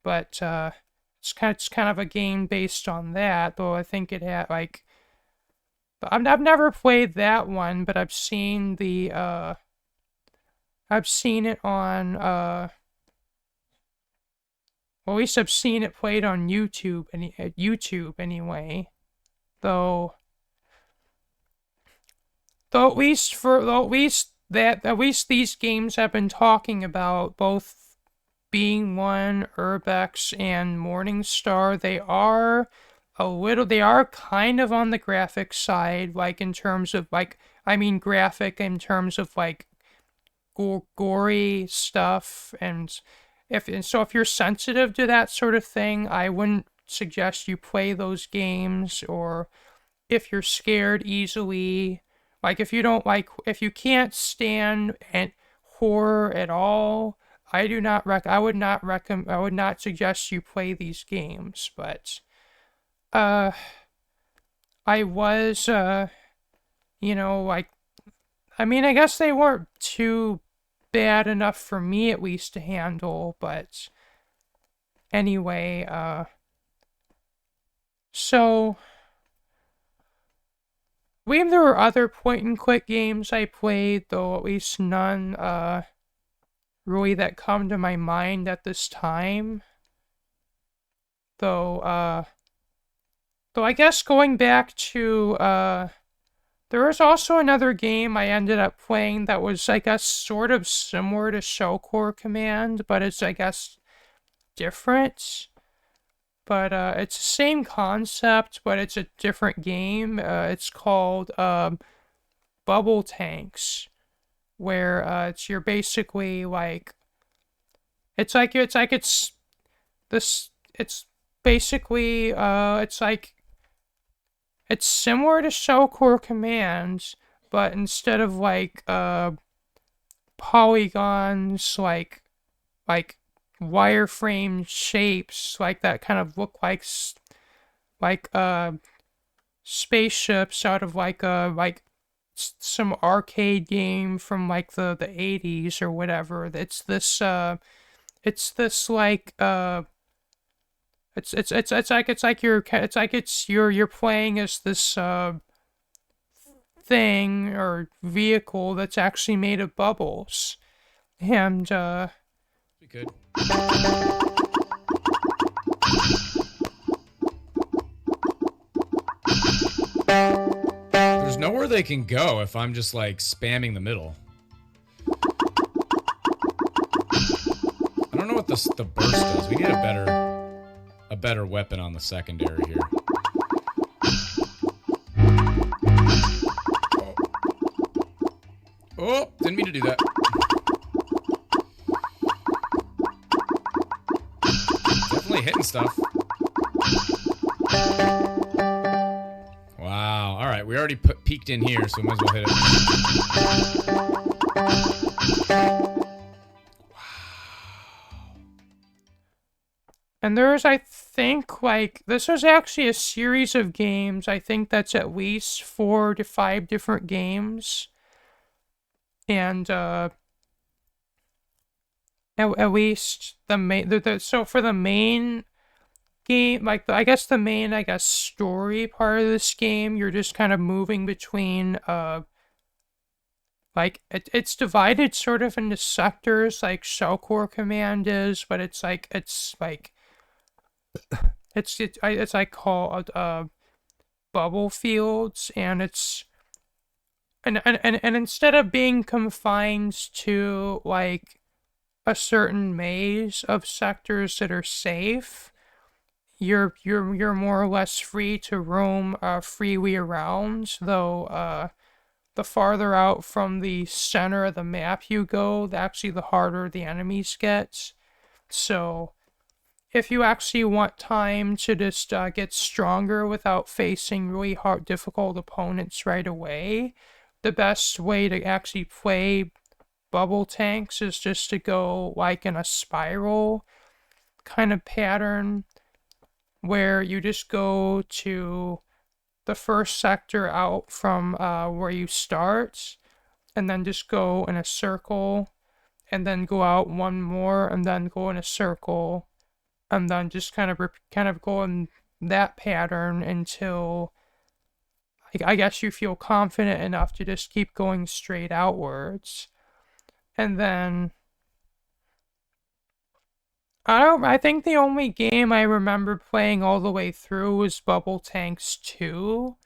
But it's kind of a game based on that, though I think it had like. I've never played that one, but I've seen I've seen it on well, at least I've seen it played on YouTube YouTube anyway. though. Though at least these games have been talking about both Being One, Urbex, and Morningstar. They are kind of on the graphic side, like in terms of graphic in terms of like gory stuff, and if you're sensitive to that sort of thing, I wouldn't suggest you play those games. Or if you're scared easily, like if you can't stand horror at all, I would not suggest you play these games. But uh I was you know, like, I mean, I guess they weren't too bad enough for me at least to handle. But anyway, so believe there were other point and click games I played, though at least none really that come to my mind at this time. Though I guess going back to there was also another game I ended up playing that was, I guess, sort of similar to Shellcore Command, but it's, I guess, different. But it's the same concept, but it's a different game. It's called Bubble Tanks, where you're basically like it's basically it's similar to Shellcore Commands, but instead of like polygons, like wireframe shapes like that kind of look like spaceships out of like some arcade game from like the 80s or whatever. You're playing as this thing or vehicle that's actually made of bubbles. And We could. There's nowhere they can go if I'm just like spamming the middle. I don't know what the burst does. We need a better weapon on the secondary here. Oh, didn't mean to do that. Definitely hitting stuff. Wow. All right, we already peeked in here, so we might as well hit it. And there's, I think, like, this was actually a series of games. I think that's at least 4 to 5 different games. And, at least the main, so for the main game, like, I guess the main, story part of this game, you're just kind of moving between, like, it's divided sort of into sectors, like Shellcore Command is, but it's like called bubble fields, and and instead of being confined to like a certain maze of sectors that are safe, you're more or less free to roam freely around. Though the farther out from the center of the map you go, actually the harder the enemies get. So if you actually want time to just get stronger without facing really hard, difficult opponents right away, the best way to actually play Bubble Tanks is just to go like in a spiral kind of pattern, where you just go to the first sector out from where you start, and then just go in a circle, and then go out one more, and then go in a circle, and then just kind of go in that pattern until I guess you feel confident enough to just keep going straight outwards. And then I think the only game I remember playing all the way through was Bubble Tanks 2,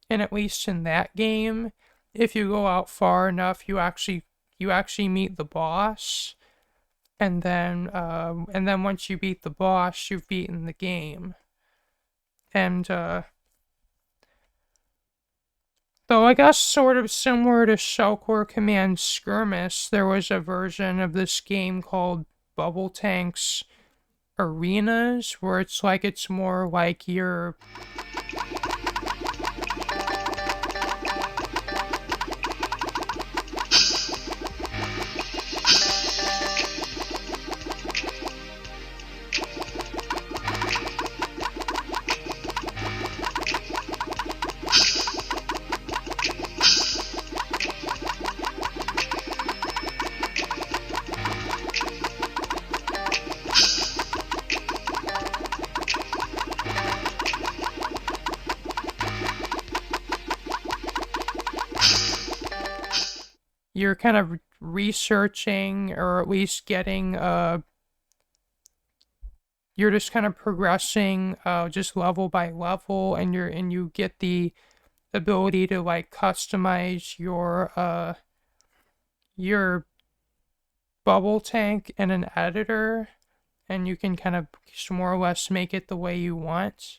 and at least in that game, if you go out far enough, you actually meet the boss, and then once you beat the boss, you've beaten the game. And though I guess sort of similar to Shellcore Command Skirmish, there was a version of this game called Bubble Tanks Arenas, where it's more like you're kind of researching, or at least getting you're just kind of progressing just level by level, and you get the ability to like customize your bubble tank in an editor, and you can kind of more or less make it the way you want.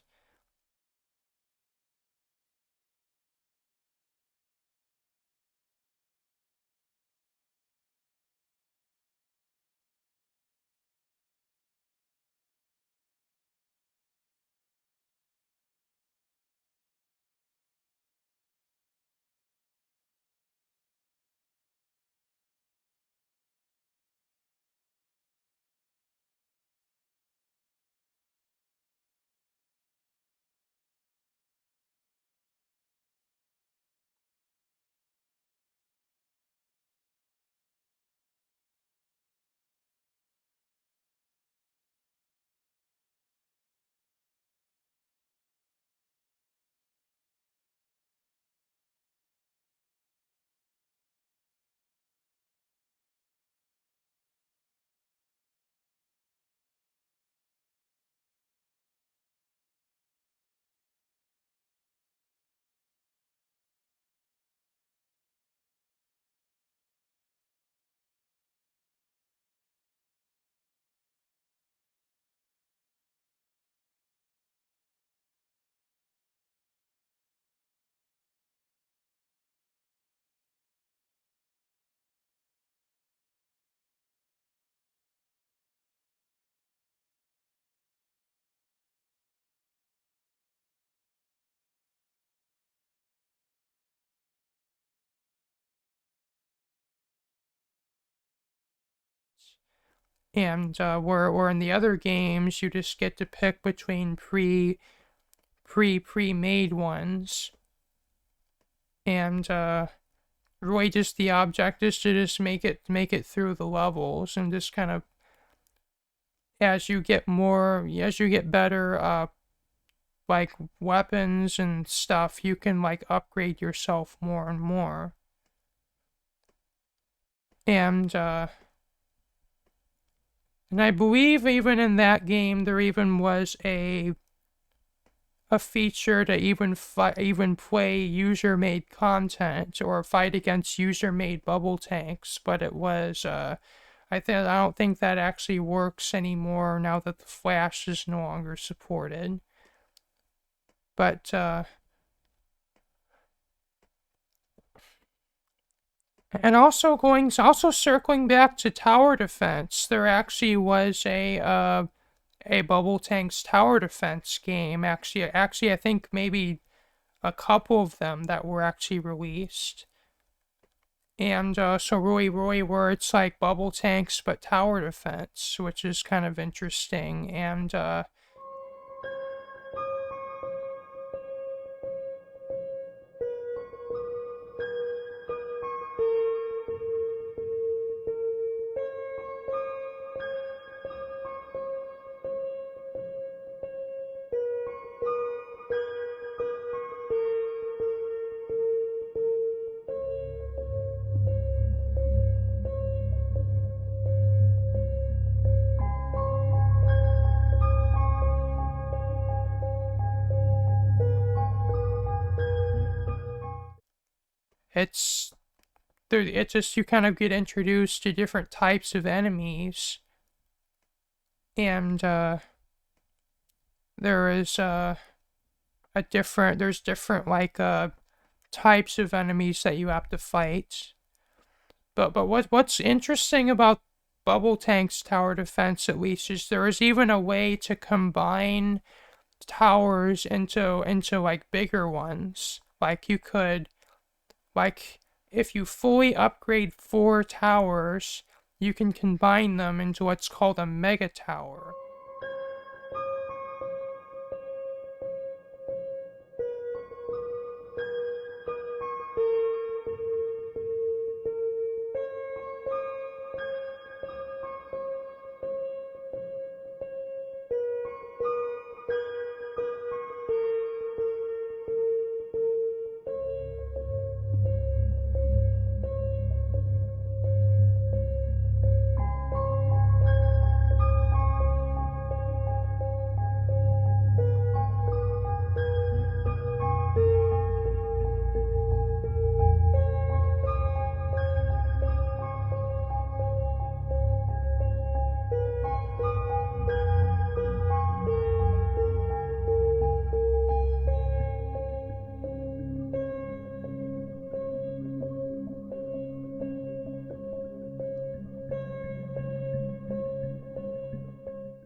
And where in the other games you just get to pick between pre-made ones, and really just the object is to just make it through the levels, and just kind of as you get better like weapons and stuff, you can like upgrade yourself more and more. And I believe even in that game there even was a feature to even play user-made content or fight against user-made bubble tanks, but it was I don't think that actually works anymore now that the Flash is no longer supported. But and also circling back to tower defense, there actually was a Bubble Tanks tower defense game. Actually, I think maybe a couple of them that were actually released. And so really, where it's like Bubble Tanks but tower defense, which is kind of interesting. And it's it's just you kind of get introduced to different types of enemies, and there is there's different like types of enemies that you have to fight. But what's interesting about Bubble Tank's tower defense, at least, is there is even a way to combine towers into like bigger ones. Like you could, like, if you fully upgrade 4 towers, you can combine them into what's called a mega tower.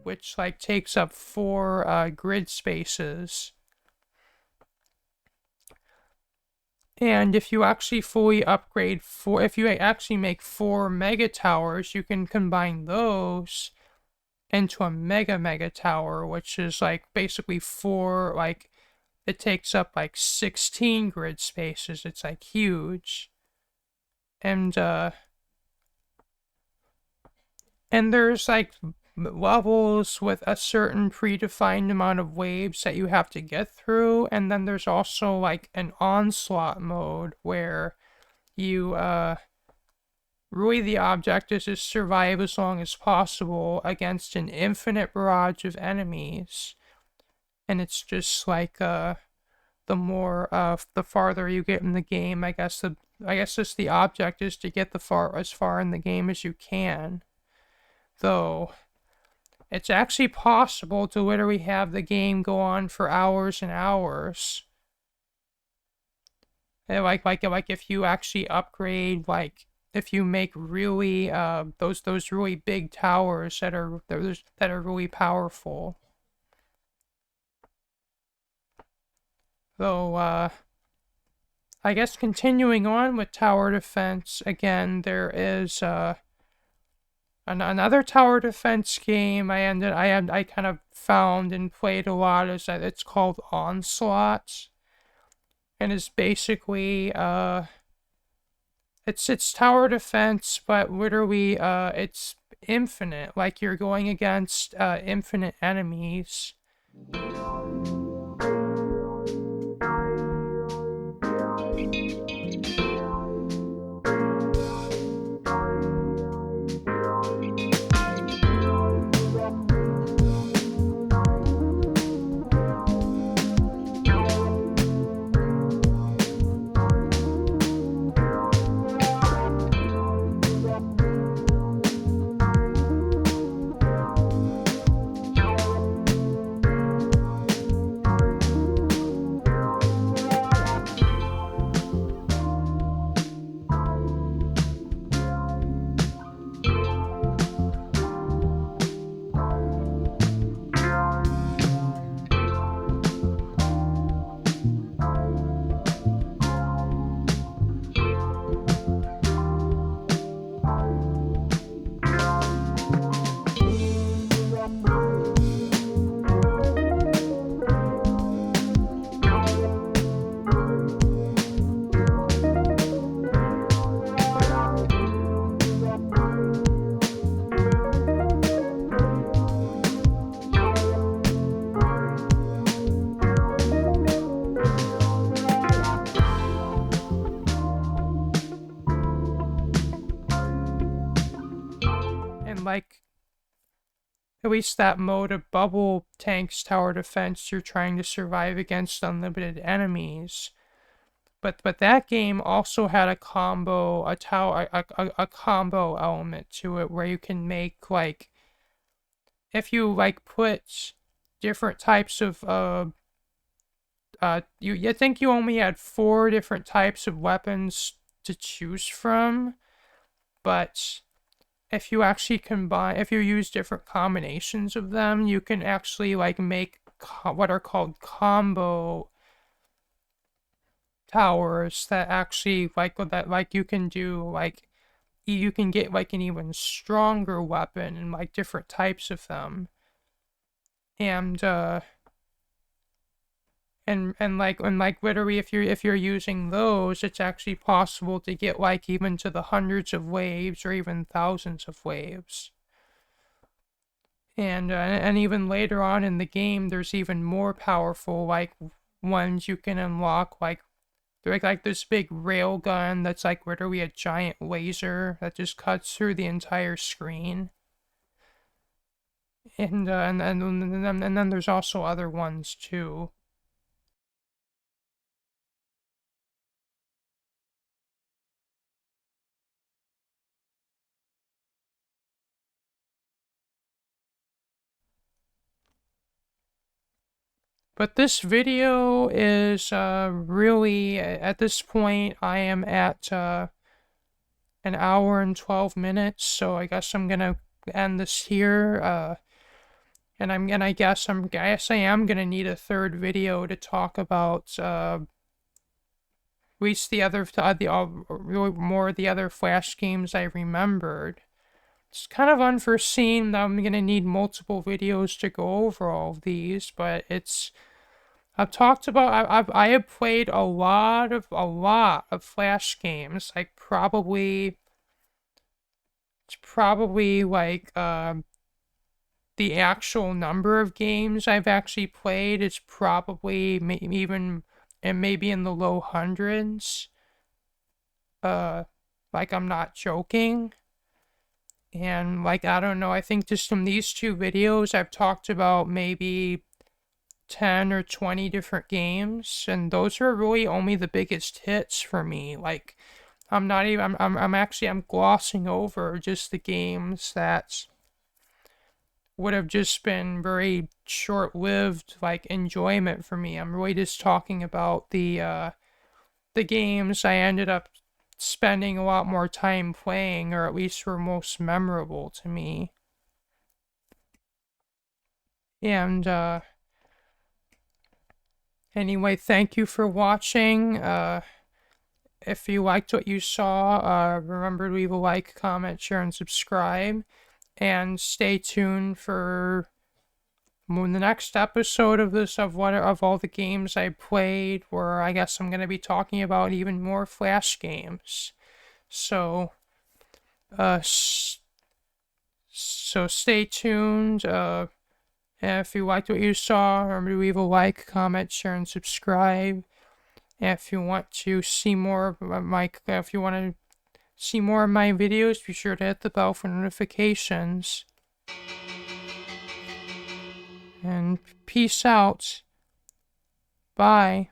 Which like takes up 4 grid spaces. And if you actually fully upgrade if you actually make 4 mega towers, you can combine those into a mega tower, which is like basically 4, like, it takes up like 16 grid spaces. It's like huge. And there's like levels with a certain predefined amount of waves that you have to get through, and then there's also like an onslaught mode where you really the object is to survive as long as possible against an infinite barrage of enemies. And it's just like the farther you get in the game, I guess just the object is to get as far in the game as you can. Though it's actually possible to literally have the game go on for hours and hours. And like if you actually upgrade, like if you make really those really big towers that are really powerful. Though I guess continuing on with tower defense again, there is another tower defense game I kind of found and played a lot is that it's called Onslaught, and it's basically it's tower defense, but literally it's infinite, like you're going against infinite enemies. Like, at least that mode of Bubble Tank's tower defense, you're trying to survive against unlimited enemies. But that game also had a combo, a combo element to it where you can make like, if you like put different types of you think you only had 4 different types of weapons to choose from, but if you actually if you use different combinations of them, you can actually like make what are called combo towers that actually like you can do like you can get like an even stronger weapon and like different types of them. And like literally if you're using those, it's actually possible to get like even to the hundreds of waves or even thousands of waves. And even later on in the game, there's even more powerful like ones you can unlock, like they're like this big rail gun that's like literally a giant laser that just cuts through the entire screen. And then there's also other ones too. But this video is really, at this point, I am at an hour and 12 minutes, so I guess I'm gonna end this here. And I guess I am gonna need a third video to talk about at least the other really more of the other Flash games I remembered. It's kind of unforeseen that I'm gonna need multiple videos to go over all of these, but I've talked about I have played a lot of Flash games. Like it's probably like the actual number of games I've actually played is probably even and maybe in the low hundreds. Like I'm not joking. And like I don't know, I think just from these 2 videos I've talked about maybe 10 or 20 different games, and those are really only the biggest hits for me. Like I'm not even I'm glossing over just the games that would have just been very short-lived like enjoyment for me. I'm really just talking about the games I ended up spending a lot more time playing, or at least were most memorable to me. And anyway, thank you for watching. If you liked what you saw, remember to leave a like, comment, share, and subscribe. And stay tuned for the next episode of this of all the games I played, where I guess I'm gonna be talking about even more Flash games. So, so stay tuned. And if you liked what you saw, remember to leave a like, comment, share, and subscribe. And if you want to see more of my videos, be sure to hit the bell for notifications. And peace out. Bye.